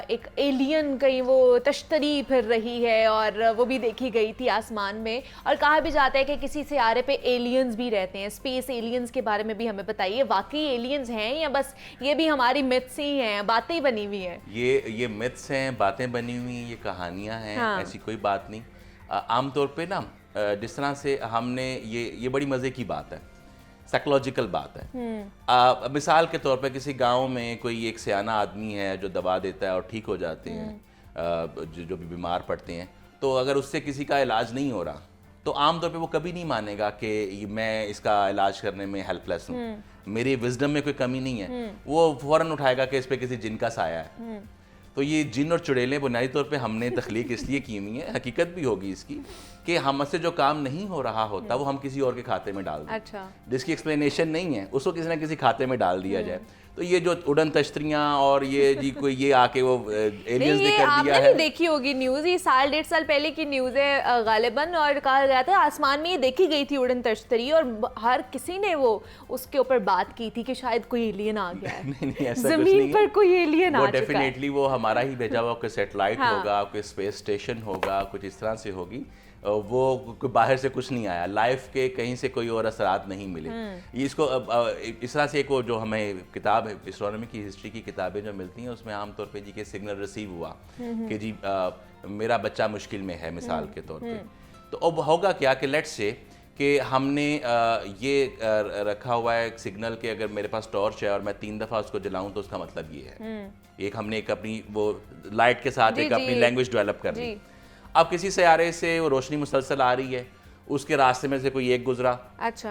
ایک ایلین کہیں وہ تشتری پھر رہی ہے، اور وہ بھی دیکھی گئی تھی آسمان میں. اور کہا بھی جاتا ہے کہ کسی سیارے پہ ایلینز بھی رہتے ہیں. اسپیس ایلینز کے بارے میں بھی ہمیں بتائیے، واقعی ایلینز ہیں یا بس یہ بھی ہماری متس ہی ہیں، باتیں بنی ہوئی ہیں؟ یہ متس ہیں، باتیں بنی ہوئی ہیں، یہ کہانیاں ہیں، ایسی کوئی بات نہیں. عام طور پہ نا جس طرح سے ہم نے یہ بڑی مزے کی بات ہے، سائیکولوجیکل بات ہے. مثال کے طور پہ کسی گاؤں میں کوئی ایک سیانہ آدمی ہے جو دوا دیتا ہے اور ٹھیک ہو جاتے ہیں جو بھی بیمار پڑتے ہیں. تو اگر اس سے کسی کا علاج نہیں ہو رہا تو عام طور پہ وہ کبھی نہیں مانے گا کہ میں اس کا علاج کرنے میں ہیلپ لیس ہوں، میری وزڈم میں کوئی کمی نہیں ہے. وہ فوراً اٹھائے گا کہ اس پہ کسی جن کا سایہ ہے. تو یہ جن اور چڑیلیں بنیادی طور پہ ہم نے تخلیق اس لیے کی ہوئی ہیں، حقیقت بھی ہوگی اس کی، کہ ہم سے جو کام نہیں ہو رہا ہوتا وہ ہم کسی اور کے کھاتے میں ڈال دیں. اچھا، جس کی ایکسپلینیشن نہیں ہے اس کو کسی نہ کسی کھاتے میں ڈال دیا جائے. تو یہ جو اڑن تشتریاں اور یہ جی کوئی یہ آ کے وہ ایلینز نے کر دیا ہے، آپ نے دیکھی ہوگی نیوز، یہ سال 1.5 سال پہلے کی نیوز ہے غالباً، اور کہا گیا تھا آسمان میں یہ دیکھی گئی تھی اڑن تشتری، اور ہر کسی نے وہ اس کے اوپر بات کی تھی کہ شاید کوئی ایلین آ گیا ہے، زمین پر کوئی ایلین آ چکا ہے. ڈیفینیٹلی وہ ہمارا ہی بھیجا ہوا کوئی سیٹلائٹ ہوگا، کوئی اسپیس اسٹیشن ہوگا، کچھ اس طرح سے ہوگی. وہ باہر سے کچھ نہیں آیا، لائف کے کہیں سے کوئی اور اثرات نہیں ملے. اس کو اس طرح سے ایک جو ہمیں کتاب ہے اسٹرانومی کی ہسٹری کی کتابیں جو ملتی ہیں اس میں عام طور پہ جی کہ سگنل ریسیو ہوا کہ جی میرا بچہ مشکل میں ہے مثال کے طور پہ. تو اب ہوگا کیا کہ لیٹس سے کہ ہم نے یہ رکھا ہوا ہے سگنل کہ اگر میرے پاس ٹارچ ہے اور میں 3 دفعہ اس کو جلاؤں تو اس کا مطلب یہ ہے. ایک ہم نے ایک اپنی وہ لائٹ کے ساتھ ایک اپنی لینگویج ڈیولپ کر لی. اب کسی سیارے سے وہ روشنی مسلسل آ رہی ہے، اس کے راستے میں سے کوئی ایک گزرا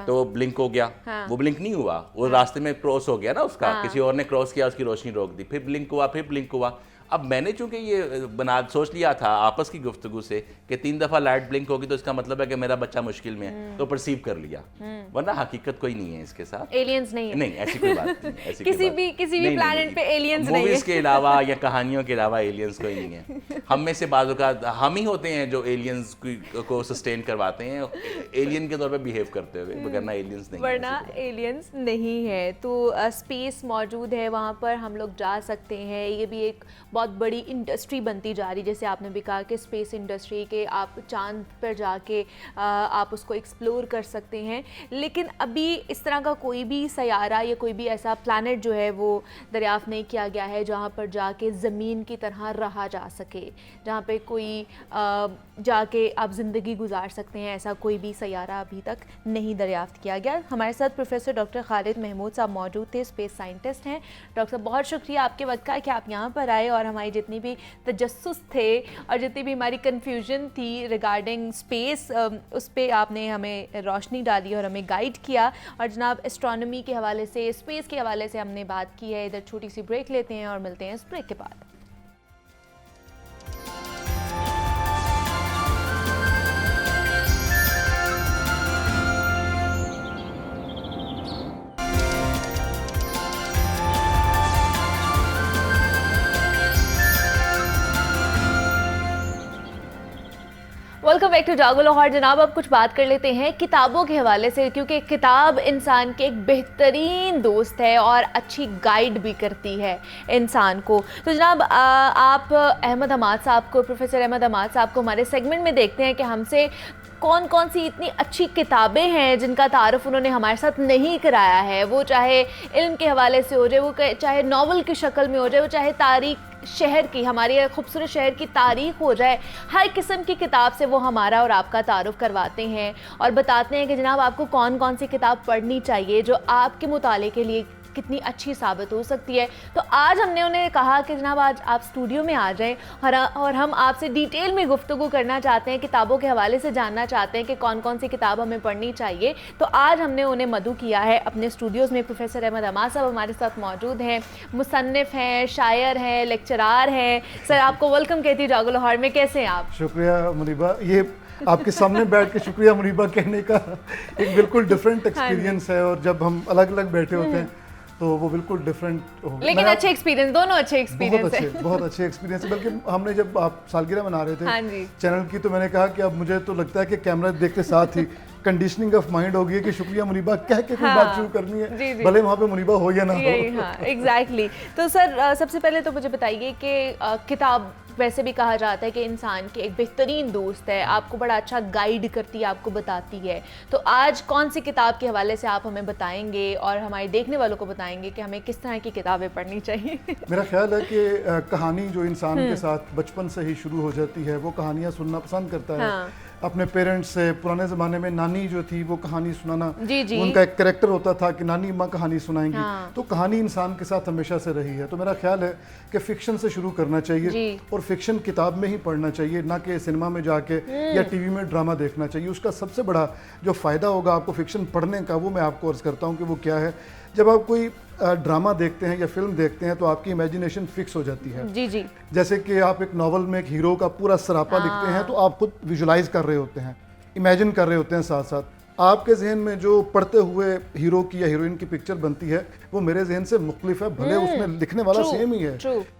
تو وہ بلنک ہو گیا. وہ بلنک نہیں ہوا، وہ راستے میں کراس ہو گیا نا اس کا، کسی اور نے کراس کیا، اس کی روشنی روک دی، پھر بلنک ہوا، پھر بلنک ہوا. اب میں نے چونکہ یہ سوچ لیا تھا آپس کی گفتگو سے کہ 3 دفعہ لائٹ بلنک ہوگی تو اس کا مطلب ہے کہ میرا بچہ مشکل میں ہے، تو پرسیو کر لیا. ورنہ حقیقت کوئی نہیں ہے اس کے ساتھ، ایلینز نہیں، ایسی کوئی بات نہیں. کسی بھی پلانٹ پہ ایلینز نہیں ہے. موویز کے علاوہ یا کہانیوں کے علاوہ ایلینز کوئی نہیں ہے. ہم میں سے بعض اوقات ہم ہی ہوتے ہیں جو ایلینز کو سسٹین کرواتے ہیں ایلین کے طور پہ بیہیو کرتے ہوئے، ورنہ ایلینز نہیں، ورنہ ایلینز نہیں ہے. تو اسپیس موجود ہے، وہاں پر ہم لوگ جا سکتے ہیں. یہ بھی ایک بہت بڑی انڈسٹری بنتی جا رہی، جیسے آپ نے بھی کہا کہ اسپیس انڈسٹری کے آپ چاند پر جا کے آپ اس کو ایکسپلور کر سکتے ہیں. لیکن ابھی اس طرح کا کوئی بھی سیارہ یا کوئی بھی ایسا پلانٹ جو ہے وہ دریافت نہیں کیا گیا ہے جہاں پر جا کے زمین کی طرح رہا جا سکے، جہاں پہ کوئی جا کے آپ زندگی گزار سکتے ہیں. ایسا کوئی بھی سیارہ ابھی تک نہیں دریافت کیا گیا. ہمارے ساتھ پروفیسر ڈاکٹر خالد محمود صاحب موجود تھے، اسپیس سائنٹسٹ ہیں. ڈاکٹر صاحب بہت شکریہ آپ کے وقت کا کہ آپ یہاں پر آئے اور ہماری جتنی بھی تجسس تھے اور جتنی بھی ہماری کنفیوژن تھی ریگارڈنگ اسپیس، اس پہ آپ نے ہمیں روشنی ڈالی اور ہمیں گائیڈ کیا. اور جناب اسٹرانومی کے حوالے سے، اسپیس کے حوالے سے ہم نے بات کی ہے. ادھر چھوٹی سی بریک لیتے ہیں اور ملتے ہیں اس بریک کے بعد. Welcome back to Jago Lahore. جناب اب کچھ بات کر لیتے ہیں کتابوں کے حوالے سے، کیونکہ کتاب انسان کے ایک بہترین دوست ہے اور اچھی گائیڈ بھی کرتی ہے انسان کو. تو جناب آپ احمد حماد صاحب کو، پروفیسر احمد حماد صاحب کو ہمارے سیگمنٹ میں دیکھتے ہیں کہ ہم سے کون کون سی اتنی اچھی کتابیں ہیں جن کا تعارف انہوں نے ہمارے ساتھ نہیں کرایا ہے، وہ چاہے علم کے حوالے سے ہو جائے، وہ چاہے ناول کی شکل میں ہو جائے، وہ چاہے تاریخ شہر کی، ہماری خوبصورت شہر کی تاریخ ہو جائے، ہر قسم کی کتاب سے وہ ہمارا اور آپ کا تعارف کرواتے ہیں اور بتاتے ہیں کہ جناب آپ کو کون کون سی کتاب پڑھنی چاہیے جو آپ کے مطالعے کے لیے کتنی اچھی ثابت ہو سکتی ہے۔ تو آج ہم نے انہیں کہا کہ جناب آج آپ اسٹوڈیو میں آ جائیں اور ہم آپ سے ڈیٹیل میں گفتگو کرنا چاہتے ہیں، کتابوں کے حوالے سے جاننا چاہتے ہیں کہ کون کون سی کتاب ہمیں پڑھنی چاہیے۔ تو آج ہم نے انہیں مدعو کیا ہے اپنے اسٹوڈیوز میں۔ پروفیسر احمد حماد صاحب ہمارے ساتھ موجود ہیں، مصنف ہیں، شاعر ہیں، لیکچرار ہیں۔ سر آپ کو ویلکم کہتی ہوں جاگو لاہور میں، کیسے ہیں آپ؟ شکریہ منیبہ، یہ آپ کے سامنے بیٹھ کے شکریہ منیبہ کہنے کا ایک بالکل ڈفرینٹ ایکسپیرینس ہے، اور جب ہم الگ الگ بیٹھے ہوتے ہیں تو وہ بالکل ڈفرینٹ ہو، لیکن اچھے ایکسپیرینس، دونوں اچھے ایکسپیرینس ہیں، بہت اچھے ایکسپیرینس ہے۔ بلکہ ہم نے جب آپ سالگرہ منا رہے تھے چینل کی تو میں نے کہا کہ اب مجھے تو لگتا ہے کہ کیمرہ دیکھتے ساتھ ہی کنڈیشننگ آف مائنڈ ہو گئی ہے کہ شکریہ منیبہ کہہ کے کوئی بات شروع کرنی ہے، بھلے وہاں پہ منیبہ ہو یا نہ ہو۔ ہاں ایگزیکٹلی۔ تو سر سب سے پہلے تو مجھے بتائیے کہ کتاب ویسے بھی کہا جاتا ہے کہ انسان کی ایک بہترین دوست ہے، آپ کو بڑا اچھا گائیڈ کرتی ہے، آپ کو بتاتی ہے۔ تو آج کون سی کتاب کے حوالے سے آپ ہمیں بتائیں گے اور ہمارے دیکھنے والوں کو بتائیں گے کہ ہمیں کس طرح کی کتابیں پڑھنی چاہیے؟ میرا خیال ہے کہ کہانی جو انسان کے ساتھ بچپن سے ہی شروع ہو جاتی ہے، وہ کہانیاں سننا پسند کرتا ہے اپنے پیرنٹس سے۔ پرانے زمانے میں نانی جو تھی وہ کہانی سنانا، ان کا ایک کریکٹر ہوتا تھا کہ نانی اماں کہانی سنائیں گی، تو کہانی انسان کے ساتھ ہمیشہ سے رہی ہے۔ تو میرا خیال ہے کہ فکشن سے شروع کرنا چاہیے اور فکشن کتاب میں ہی پڑھنا چاہیے، نہ کہ سنیما میں جا کے یا ٹی وی میں ڈرامہ دیکھنا چاہیے۔ اس کا سب سے بڑا جو فائدہ ہوگا آپ کو فکشن پڑھنے کا، وہ میں آپ کو عرض کرتا ہوں کہ وہ کیا ہے۔ جب آپ کوئی ڈرامہ دیکھتے ہیں یا فلم دیکھتے ہیں تو آپ کی امیجنیشن فکس ہو جاتی ہے، جیسے کہ آپ ایک ناول میں ایک ہیرو کا پورا سراپا لکھتے ہیں تو آپ خود ویژولائز کر رہے ہوتے ہیں، امیجن کر رہے ہوتے ہیں، ساتھ ساتھ آپ کے ذہن میں جو پڑھتے ہوئے ہیرو کی یا ہیروئن کی پکچر بنتی ہے وہ میرے ذہن سے مختلف ہے، بھلے اس میں لکھنے والا سیم ہی ہے،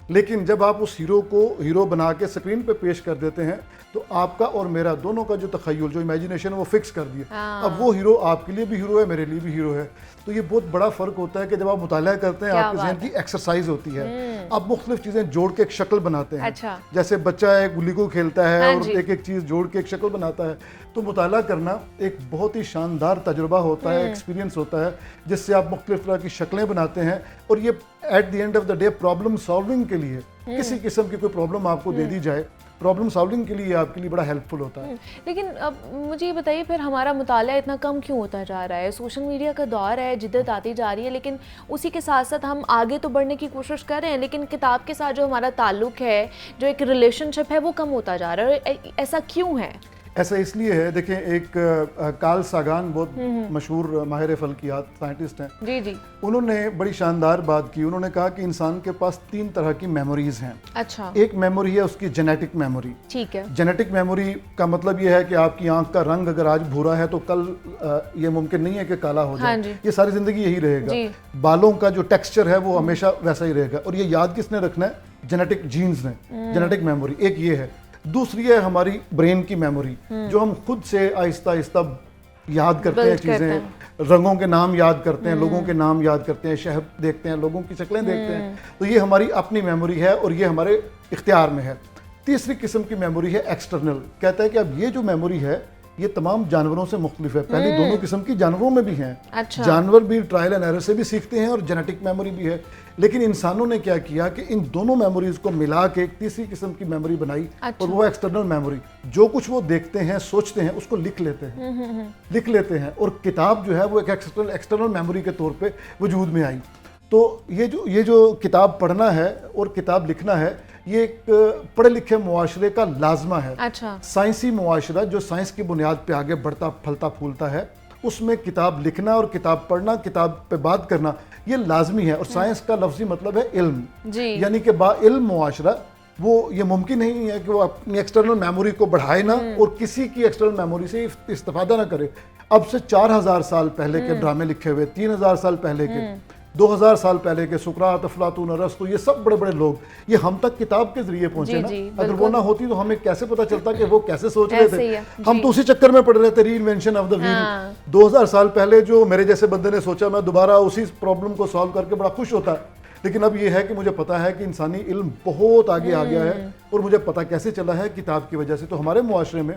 لیکن جب آپ اس ہیرو کو ہیرو بنا کے اسکرین پہ پیش کر دیتے ہیں تو آپ کا اور میرا دونوں کا جو تخیل، جو امیجنیشن وہ فکس کر دیا۔ اب وہ ہیرو آپ کے لیے بھی ہیرو ہے، میرے لیے بھی ہیرو ہے۔ تو یہ بہت بڑا فرق ہوتا ہے کہ جب آپ مطالعہ کرتے ہیں آپ کے ذہن کی ایکسرسائز ہوتی ہے، آپ مختلف چیزیں جوڑ کے ایک شکل بناتے ہیں، جیسے بچہ ایک گلی کو کھیلتا ہے اور ایک ایک چیز جوڑ کے ایک شکل بناتا ہے۔ تو مطالعہ کرنا ایک بہت ہی شاندار تجربہ ہوتا ہے، ایکسپیرینس ہوتا ہے، جس سے آپ مختلف طرح کی شکلیں بناتے ہیں، اور یہ at the end of the day problem solving کے لیے، کسی قسم کی کوئی پرابلم آپ کو دے دی جائے، پرابلم سالونگ کے لیے آپ کے لیے بڑا ہیلپ فل ہوتا ہے۔ لیکن اب مجھے یہ بتائیے پھر ہمارا مطالعہ اتنا کم کیوں ہوتا جا رہا ہے؟ سوشل میڈیا کا دور ہے، جدت آتی جا رہی ہے، لیکن اسی کے ساتھ ساتھ ہم آگے تو بڑھنے کی کوشش کر رہے ہیں، لیکن کتاب کے ساتھ جو ہمارا تعلق ہے، جو ایک ریلیشن شپ ہے، وہ کم ہوتا جا رہا ہے۔ ایسا کیوں ہے؟ ایسا اس لیے ہے، دیکھیں ایک کارل ساگان بہت مشہور ماہر فلکیات سائنٹسٹ ہیں، انہوں نے بڑی شاندار بات کی۔ انہوں نے کہا کہ انسان کے پاس 3 طرح کی میموریز ہیں۔ اچھا، ایک میموری ہے اس کی جینیٹک میموری۔ ٹھیک ہے، جینیٹک میموری کا مطلب یہ ہے کہ آپ کی آنکھ کا رنگ اگر آج بھورا ہے تو کل یہ ممکن نہیں ہے کہ کالا ہو جائے، یہ ساری زندگی یہی رہے گا۔ بالوں کا جو ٹیکسچر ہے وہ ہمیشہ ویسا ہی رہے گا، اور یہ یاد کس نے رکھنا ہے؟ جینیٹک جینز نے، جینیٹک میموری ایک یہ ہے۔ دوسری ہے ہماری برین کی میموری، جو ہم خود سے آہستہ آہستہ یاد کرتے ہیں چیزیں، رنگوں کے نام یاد کرتے ہیں، لوگوں کے نام یاد کرتے ہیں، شہر دیکھتے ہیں، لوگوں کی شکلیں دیکھتے ہیں، تو یہ ہماری اپنی میموری ہے اور یہ ہمارے اختیار میں ہے۔ تیسری قسم کی میموری ہے ایکسٹرنل۔ کہتا ہے کہ اب یہ جو میموری ہے یہ تمام جانوروں سے مختلف ہے۔ پہلی دونوں قسم کی جانوروں میں بھی ہیں، جانور بھی ٹرائل اینڈ ایرر سے بھی سیکھتے ہیں اور جینیٹک میموری بھی ہے، لیکن انسانوں نے کیا کیا کہ ان دونوں میموریز کو ملا کے ایک تیسری قسم کی میموری بنائی، اور وہ ایکسٹرنل میموری۔ جو کچھ وہ دیکھتے ہیں، سوچتے ہیں، اس کو لکھ لیتے ہیں، اور کتاب جو ہے وہ ایک ایکسٹرنل میموری کے طور پہ وجود میں آئی۔ تو یہ جو کتاب پڑھنا ہے اور کتاب لکھنا ہے، یہ ایک پڑھے لکھے معاشرے کا لازمہ ہے۔ سائنسی معاشرہ جو سائنس کی بنیاد پہ آگے بڑھتا پھلتا پھولتا ہے، اس میں کتاب لکھنا اور کتاب پڑھنا، کتاب پہ بات کرنا یہ لازمی ہے۔ اور سائنس کا لفظی مطلب ہے علم، یعنی کہ با علم معاشرہ وہ یہ ممکن نہیں ہے کہ وہ اپنی ایکسٹرنل میموری کو بڑھائے نہ اور کسی کی ایکسٹرنل میموری سے استفادہ نہ کرے۔ اب سے 4000 سال پہلے کے ڈرامے لکھے ہوئے، 3000 سال پہلے کے، 2000 سال پہلے کے سقراط، افلاطون، ارسطو، یہ سب بڑے بڑے لوگ یہ ہم تک کتاب کے ذریعے پہنچے نا۔ اگر وہ نہ ہوتی تو ہمیں کیسے پتہ چلتا کہ وہ کیسے سوچ رہے تھے؟ ہم تو اسی چکر میں پڑھ رہے تھے، ری انوینشن آف دا ویل۔ 2000 سال پہلے جو میرے جیسے بندے نے سوچا، میں دوبارہ اسی پرابلم کو سالو کر کے بڑا خوش ہوتا، لیکن اب یہ ہے کہ مجھے پتا ہے کہ انسانی علم بہت آگے آ گیا ہے، اور مجھے پتا کیسے چلا ہے؟ کتاب کی وجہ سے۔ تو ہمارے معاشرے میں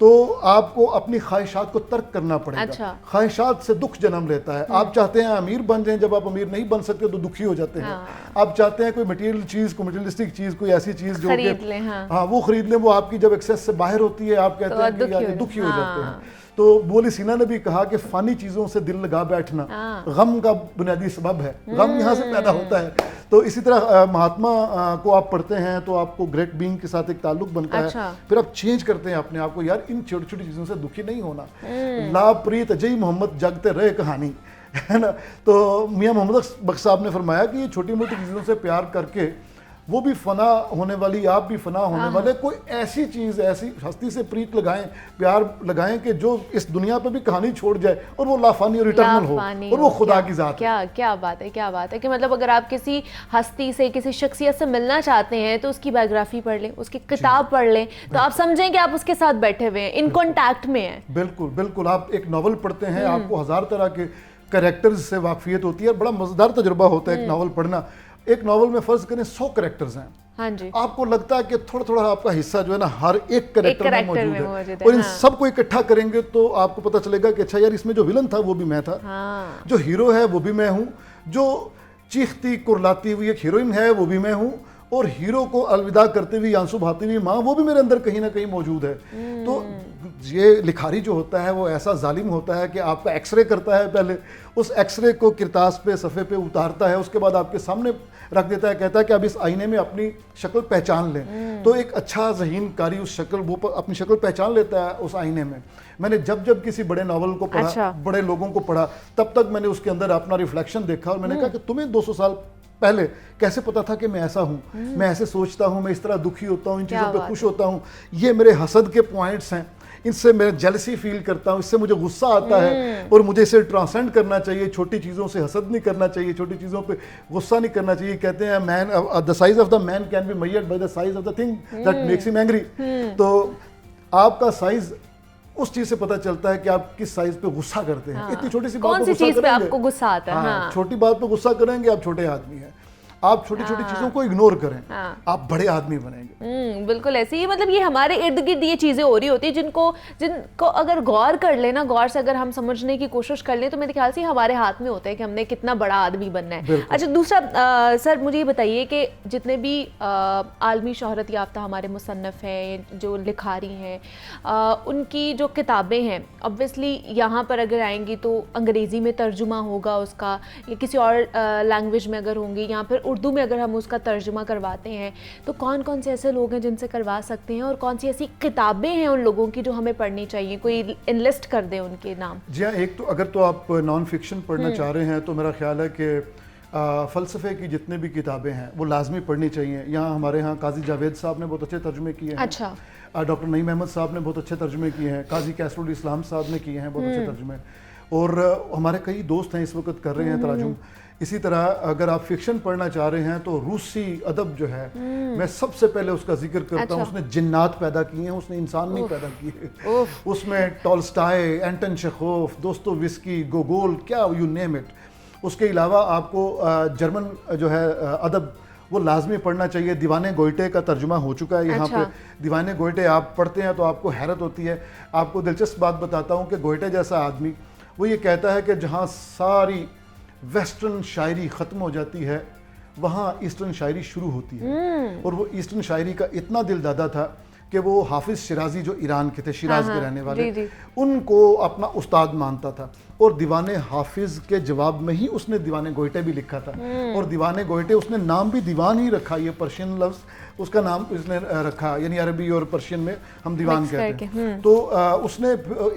تو آپ کو اپنی خواہشات کو ترک کرنا پڑے گا. اچھا. خواہشات سے دکھ جنم لیتا ہے. آپ چاہتے ہیں امیر بن جائیں, جب آپ امیر نہیں بن سکتے تو دکھی ہو جاتے ہیں. آپ چاہتے ہیں کوئی مٹیریل چیز, کوئی مٹیریلسٹک چیز, کوئی ایسی چیز جو کہ ہاں وہ خرید لیں, وہ آپ کی جب ایکسیس سے باہر ہوتی ہے آپ کہتے ہیں کہ دکھی ہو جاتے ہیں. تو بولی سینا نے بھی کہا کہ فانی چیزوں سے دل لگا بیٹھنا غم کا بنیادی سبب ہے. غم یہاں سے پیدا ہوتا ہے. تو اسی طرح مہاتما کو آپ پڑھتے ہیں تو آپ کو گریٹ بینگ کے ساتھ ایک تعلق بنتا ہے. پھر آپ چینج کرتے ہیں اپنے آپ کو, یار ان چھوٹی چھوٹی چیزوں سے دکھی نہیں ہونا. لا پریت اجئی محمد جگتے رہے کہانی ہے نا. تو میاں محمد بخش صاحب نے فرمایا کہ یہ چھوٹی موٹی چیزوں سے پیار کر کے وہ بھی فنا ہونے والی, آپ بھی فنا ہونے والے. کوئی ایسی چیز, ایسی ہستی سے پریت لگائیں, پیار لگائیں کہ جو اس دنیا پہ بھی کہانی چھوڑ جائے اور وہ لافانی اور اٹرنل ہو اور وہ خدا کی ذات. کیا بات ہے, کیا بات ہے کہ مطلب اگر آپ کسی ہستی سے, کسی شخصیت سے ملنا چاہتے ہیں تو اس کی بایوگرافی پڑھ لیں, اس کی کتاب پڑھ لیں, تو آپ سمجھیں کہ آپ اس کے ساتھ بیٹھے ہوئے ہیں, ان کانٹیکٹ میں ہیں. بالکل بالکل. آپ ایک ناول پڑھتے ہیں, آپ کو ہزار طرح کے کریکٹرز سے واقفیت ہوتی ہے, بڑا مزیدار تجربہ ہوتا ہے ایک ناول پڑھنا. ایک ناول میں فرض کریں 100 کریکٹرز ہیں. ہاں جی. آپ کو لگتا ہے کہ تھوڑا تھوڑا آپ کا حصہ جو ہے نا ہر ایک کریکٹر میں موجود ہے, اور ان سب کو اکٹھا کریں گے تو آپ کو پتہ چلے گا کہ اچھا یار اس میں جو ولن تھا وہ بھی میں تھا, جو ہیرو ہے وہ بھی میں ہوں, جو چیختی کرلاتی ہوئی ایک ہیروئن ہے وہ بھی میں ہوں, اور ہیرو کو الوداع کرتے ہوئی آنسو بہاتی ہوئی ماں وہ بھی میرے اندر کہیں نہ کہیں موجود ہے. تو یہ لکھاری جو ہوتا ہے وہ ایسا ظالم ہوتا ہے کہ آپ کا ایکس رے کرتا ہے, پہلے اس ایکس رے کو کرتاس پہ صفحے پہ اتارتا ہے, اس کے بعد آپ کے سامنے رکھ دیتا ہے, کہتا ہے کہ اب اس آئینے میں اپنی شکل پہچان لیں. تو ایک اچھا ذہین کاری اس شکل, وہ اپنی شکل پہچان لیتا ہے اس آئینے میں. میں نے جب کسی بڑے ناول کو پڑھا, بڑے لوگوں کو پڑھا, تب تک میں نے اس کے اندر اپنا ریفلیکشن دیکھا, اور میں نے کہا کہ تمہیں 200 سال پہلے کیسے پتا تھا کہ میں ایسا ہوں, میں ایسے سوچتا ہوں, میں اس طرح دکھی ہوتا ہوں, ان چیزوں پہ خوش ہوتا ہوں, یہ میرے حسد کے پوائنٹس ہیں, ان سے میں جیلسی فیل کرتا ہوں, اس سے مجھے غصہ آتا ہے اور مجھے اسے ٹرانسینڈ کرنا چاہیے. چھوٹی چیزوں سے حسد نہیں کرنا چاہیے, چھوٹی چیزوں پہ غصہ نہیں کرنا چاہیے. کہتے ہیں مین the size of the man can be measured by the size of the thing that makes him angry. تو آپ کا سائز اس چیز سے پتہ چلتا ہے کہ آپ کس سائز پہ غصہ کرتے ہیں. اتنی چھوٹی سی بات پہ غصہ کریں گے, آپ کو غصہ آتا ہے, چھوٹی بات پہ غصہ کریں گے آپ چھوٹے آدمی ہیں. آپ چھوٹی چھوٹی چیزوں کو اگنور کریں, آپ بڑے آدمی بنیں گے. بالکل ایسے ہی, مطلب یہ ہمارے ارد گرد یہ چیزیں ہو رہی ہوتی ہیں جن کو اگر غور کر لیں نا, غور سے اگر ہم سمجھنے کی کوشش کر لیں تو میرے خیال سے ہمارے ہاتھ میں ہوتا ہے کہ ہم نے کتنا بڑا آدمی بننا ہے. اچھا دوسرا سر مجھے یہ بتائیے کہ جتنے بھی عالمی شہرت یافتہ ہمارے مصنف ہیں, جو لکھاری ہیں, ان کی جو کتابیں ہیں obviously یہاں پر اگر آئیں گی تو انگریزی میں ترجمہ ہوگا اس کا, یا کسی اور لینگویج میں اگر ہوں گی, یہاں پر اردو میں اگر ہم اس کا ترجمہ کرواتے ہیں تو کون کون سے ایسے لوگ ہیں جن سے کروا سکتے ہیں, اور کون سی ایسی کتابیں ہیں ان لوگوں کی جو ہمیں پڑھنی چاہیے, کوئی انلسٹ کر دیں ان کے نام. جی ہاں, ایک تو اگر تو آپ نان فکشن پڑھنا چاہ رہے ہیں تو میرا خیال ہے کہ فلسفے کی جتنے بھی کتابیں ہیں وہ لازمی پڑھنی چاہیے. یہاں ہمارے ہاں قاضی جاوید صاحب نے بہت اچھے ترجمے کیے ہیں. اچھا. ڈاکٹر نعیم احمد صاحب نے بہت اچھے ترجمے کیے ہیں. قاضی کیسر الاسلام صاحب نے کیے ہیں بہت اچھے ترجمے, اور ہمارے کئی دوست ہیں اس وقت کر رہے ہیں تراجم. اسی طرح اگر آپ فکشن پڑھنا چاہ رہے ہیں تو روسی ادب جو ہے, میں سب سے پہلے اس کا ذکر کرتا ہوں. اس نے جنات پیدا کیے ہیں, اس نے انسان نہیں پیدا کیے. اس میں ٹالسٹائے, اینٹن چیخوف, دوستویسکی, گوگول, کیا یو نیم اٹ. اس کے علاوہ آپ کو جرمن جو ہے ادب وہ لازمی پڑھنا چاہیے. دیوانے گوئٹے کا ترجمہ ہو چکا ہے یہاں پہ. دیوانے گوئٹے آپ پڑھتے ہیں تو آپ کو حیرت ہوتی ہے. آپ کو دلچسپ بات بتاتا ہوں کہ گوئٹے جیسا آدمی وہ یہ کہتا ہے کہ جہاں ساری ویسٹرن شاعری ختم ہو جاتی ہے وہاں ایسٹرن شاعری شروع ہوتی ہے. اور وہ ایسٹرن شاعری کا اتنا دل دادا تھا کہ وہ حافظ شیرازی جو ایران کے تھے, شیراز کے رہنے والے, ان کو اپنا استاد مانتا تھا. اور دیوان حافظ کے جواب میں ہی اس نے دیوان گوئٹے بھی لکھا تھا. اور دیوان گوئٹے اس نے نام بھی دیوان ہی رکھا, یہ پرشین لفظ اس کا نام اس نے رکھا, یعنی عربی اور پرشین میں ہم دیوان کہتے ہیں. تو اس نے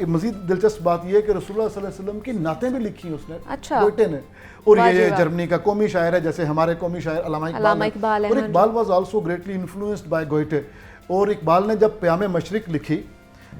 مزید دلچسپ بات یہ ہے کہ رسول اللہ صلی اللہ علیہ وسلم کی نعتیں بھی لکھی اس نے گوئٹے نے. اور یہ جرمنی کا قومی شاعر ہے, جیسے ہمارے قومی شاعر علامہ اقبال ہے. اور Iqbal was also greatly influenced by Goethe. اور اقبال نے جب پیام مشرق لکھی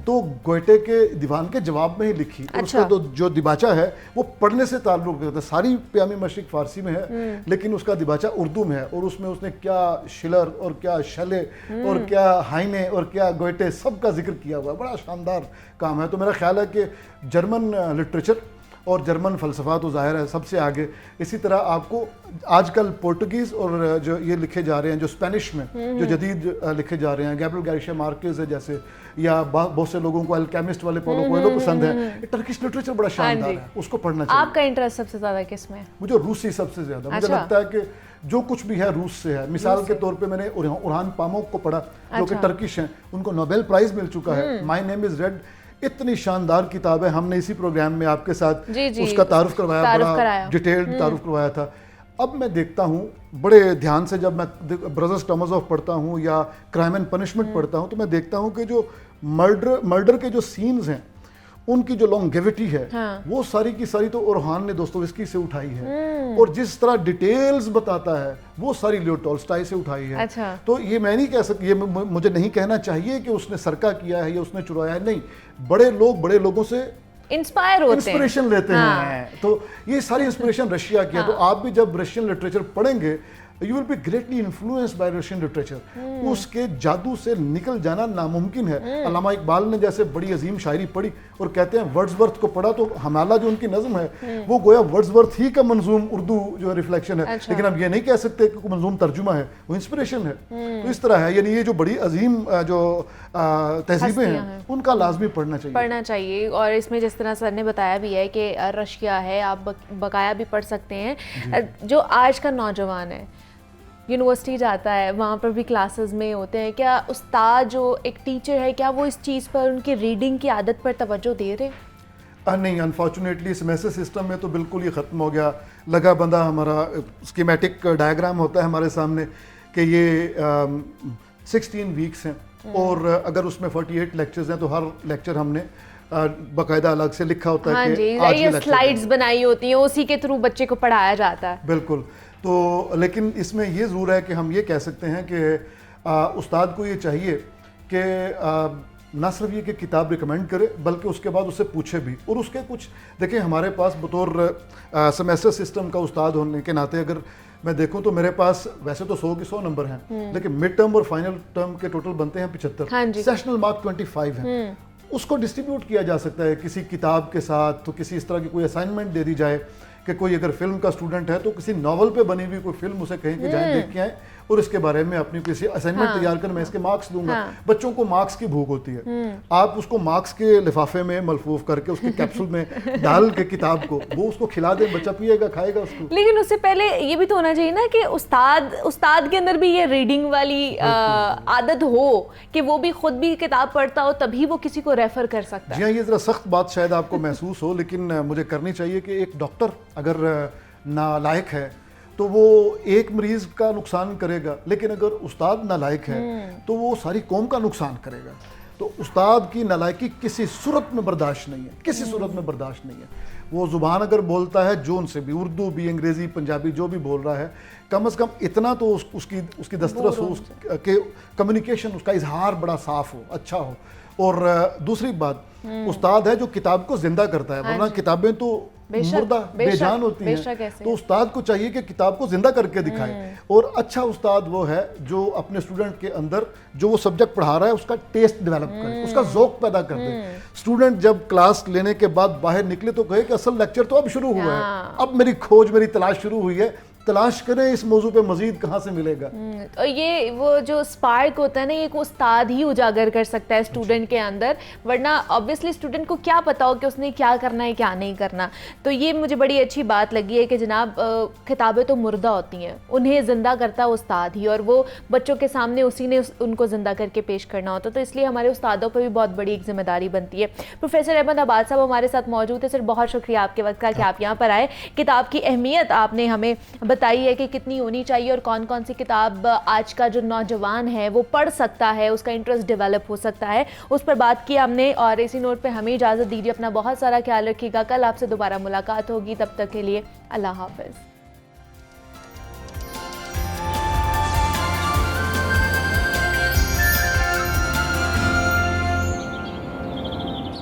تو گوئٹے کے دیوان کے جواب میں ہی لکھی. اس کا جو دیباچہ ہے وہ پڑھنے سے تعلق رکھتا ہے. ساری پیام مشرق فارسی میں ہے لیکن اس کا دیباچہ اردو میں ہے. اور اس میں اس نے کیا شلر اور کیا شلے اور کیا ہائنے اور کیا گوئٹے سب کا ذکر کیا ہوا ہے. بڑا شاندار کام ہے. تو میرا خیال ہے کہ جرمن لٹریچر اور جرمن فلسفہ تو ظاہر ہے سب سے آگے. اسی طرح آپ کو آج کل پورٹوگیز اور جو یہ لکھے جا رہے ہیں جو اسپینش میں جو جدید لکھے جا رہے ہیں, گیبریل گارسیا مارکیز ہے جیسے, یا بہت سے لوگوں کو الکیمسٹ والے پولو کوئلو پسند ہے. ٹرکش لٹریچر بڑا شاندار ہے, اس کو پڑھنا چاہیے. آپ کا انٹرسٹ سب سے زیادہ کس میں؟ مجھے روسی سب سے زیادہ. مجھے لگتا ہے کہ جو کچھ بھی ہے روس سے ہے. مثال کے طور پہ میں نے اورہان پاموک کو پڑھا جو کہ ٹرکش ہیں, ان کو نوبیل پرائز مل چکا ہے. مائی نیم از ریڈ, اتنی شاندار کتاب ہے. ہم نے اسی پروگرام میں آپ کے ساتھ اس کا تعارف کروایا, بڑا ڈیٹیلڈ تعارف کروایا تھا. اب میں دیکھتا ہوں بڑے دھیان سے, جب میں برادرز کامازوف پڑھتا ہوں یا کرائم اینڈ پنشمنٹ پڑھتا ہوں, تو میں دیکھتا ہوں کہ جو مرڈر کے جو سینز ہیں ان کی جو لانگیوٹی ہے وہ ساری کی ساری تو اورہان نے دوستویسکی سے اٹھائی ہے, اور جس طرح ڈیٹیلز بتاتا ہے وہ ساری لیو ٹولسٹائی سے اٹھائی ہے. تو یہ میں نہیں کہہ سکتا, یہ مجھے نہیں کہنا چاہیے کہ اس نے سرقہ کیا ہے یا اس نے چرایا ہے. نہیں, بڑے لوگوں سے انسپائر ہوتے ہیں, انسپریشن لیتے ہیں. تو یہ ساری انسپریشن رشیا کی ہے. تو آپ بھی جب رشین لٹریچر پڑھیں گے, you will be greatly influenced by Russian literature. اس کے جادو سے نکل جانا ناممکن ہے. علامہ اقبال نے جیسے بڑی عظیم شاعری پڑھی اور کہتے ہیں ورڈزورتھ کو پڑھا تو ہمالہ جو ان کی نظم ہے وہ گویا ورڈزورتھ ہی کا منظوم اردو جو ریفلیکشن ہے. لیکن ہم یہ نہیں کہہ سکتے کہ کوئی منظوم ترجمہ ہے, وہ انسپریشن ہے. تو اس طرح ہے, یعنی یہ جو بڑی عظیم جو تہذیبیں ہیں ان کا لازمی پڑھنا چاہیے. اور اس میں جس طرح سر نے بتایا بھی ہے کہ رشیا ہے, آپ بقایا بھی پڑھ سکتے ہیں. جو آج کا نوجوان ہے, یونیورسٹی جاتا ہے, وہاں پر بھی کلاسز میں ہوتے ہیں, کیا استاد جو ایک ٹیچر ہے کیا وہ اس چیز پر, ان کی ریڈنگ کی عادت پر توجہ دے رہے؟ نہیں, انفارچونیٹلی سیمیسٹر سسٹم میں تو بالکل یہ ختم ہو گیا. لگا بندہ ہمارا اسکیمیٹک ڈائیگرام ہوتا ہے ہمارے سامنے کہ یہ 16 ویکس ہیں, اور اگر اس میں 48 لیکچرز ہیں تو ہر لیکچر ہم نے باقاعدہ الگ سے لکھا ہوتا ہے کہ آج یہ سلائیڈز بنائی ہوتی ہیں, اسی کے تھرو بچے کو پڑھایا جاتا ہے. بالکل. تو لیکن اس میں یہ ضرور ہے کہ ہم یہ کہہ سکتے ہیں کہ استاد کو یہ چاہیے کہ نہ صرف یہ کہ کتاب ریکمینڈ کرے بلکہ اس کے بعد اسے پوچھے بھی. اور اس کے کچھ دیکھیں, ہمارے پاس بطور سیمیسٹر سسٹم کا استاد ہونے کے ناطے اگر میں دیکھوں تو میرے پاس ویسے تو 100 کے 100 نمبر ہیں, لیکن مڈ ٹرم اور فائنل ٹرم کے ٹوٹل بنتے ہیں 75, سیشنل مارک 25 ہیں. اس کو ڈسٹریبیوٹ کیا جا سکتا ہے کسی کتاب کے ساتھ. تو کسی اس طرح کی کوئی اسائنمنٹ دے دی جائے کہ کوئی اگر فلم کا اسٹوڈنٹ ہے تو کسی ناول پہ بنی ہوئی کوئی فلم اسے کہیں کہ جائیں دیکھ کے آئیں, اور اس کے بارے میں اپنی کسی اسائنمنٹ تیار کر, میں اس کے مارکس دوں گا. بچوں کو مارکس کی بھوک ہوتی ہے. آپ اس کو مارکس کے لفافے میں ملفوف کر کے اس کے کیپسول میں ڈال کے کتاب کو وہ اس کو کھلا دیں, بچہ پیے گا, کھائے گا اس کو. لیکن اس سے پہلے یہ بھی تو ہونا چاہیے نا کہ استاد کے اندر بھی یہ ریڈنگ والی عادت ہو کہ وہ بھی خود بھی کتاب پڑھتا ہو, تبھی وہ کسی کو ریفر کر سکتا ہے. جی ہاں, یہ ذرا سخت بات شاید آپ کو محسوس ہو, لیکن مجھے کرنی چاہیے کہ ایک ڈاکٹر اگر نالائق ہے تو وہ ایک مریض کا نقصان کرے گا, لیکن اگر استاد نالائق ہے تو وہ ساری قوم کا نقصان کرے گا. تو استاد کی نالائقی کسی صورت میں برداشت نہیں ہے, کسی صورت میں برداشت نہیں ہے. وہ زبان اگر بولتا ہے جون سے بھی, اردو بھی, انگریزی, پنجابی, جو بھی بول رہا ہے, کم از کم اتنا تو اس کی دسترس ہو کہ کمیونیکیشن, اس کا اظہار بڑا صاف ہو, اچھا ہو. اور دوسری بات, استاد ہے جو کتاب کو زندہ کرتا ہے, ورنہ کتابیں تو مردہ بے جان ہوتی ہیں. تو استاد کو چاہیے کہ کتاب کو زندہ کر کے دکھائے. اور اچھا استاد وہ ہے جو اپنے اسٹوڈنٹ کے اندر جو وہ سبجیکٹ پڑھا رہا ہے اس کا ٹیسٹ ڈیولپ کرے, اس کا ذوق پیدا کر دے. اسٹوڈنٹ جب کلاس لینے کے بعد باہر نکلے تو کہے کہ اصل لیکچر تو اب شروع ہوا ہے, اب میری کھوج, میری تلاش شروع ہوئی ہے, تلاش کریں اس موضوع پہ مزید کہاں سے ملے گا. اور یہ وہ جو سپارک ہوتا ہے نا, یہ استاد ہی اجاگر کر سکتا ہے اسٹوڈنٹ کے اندر, ورنہ آبویسلی اسٹوڈنٹ کو کیا پتا ہو کہ اس نے کیا کرنا ہے کیا نہیں کرنا. تو یہ مجھے بڑی اچھی بات لگی ہے کہ جناب کتابیں تو مردہ ہوتی ہیں, انہیں زندہ کرتا ہے استاد ہی, اور وہ بچوں کے سامنے اسی نے ان کو زندہ کر کے پیش کرنا ہوتا. تو اس لیے ہمارے استادوں پہ بھی بہت بڑی ایک ذمہ داری بنتی ہے. پروفیسر احمد عباد صاحب ہمارے ساتھ موجود ہے. سر بہت شکریہ آپ کے وقت کا کہ آپ یہاں پر آئے. کتاب کی اہمیت آپ نے ہمیں بتائی ہے کہ کتنی ہونی چاہیے, اور کون کون سی کتاب آج کا جو نوجوان ہے وہ پڑھ سکتا ہے, اس کا انٹرسٹ ڈیولپ ہو سکتا ہے, اس پر بات کی ہم نے. اور اسی نوٹ پہ ہمیں اجازت دیجیے, اپنا بہت سارا خیال رکھیے گا. کل آپ سے دوبارہ ملاقات ہوگی, تب تک کے لیے اللہ حافظ.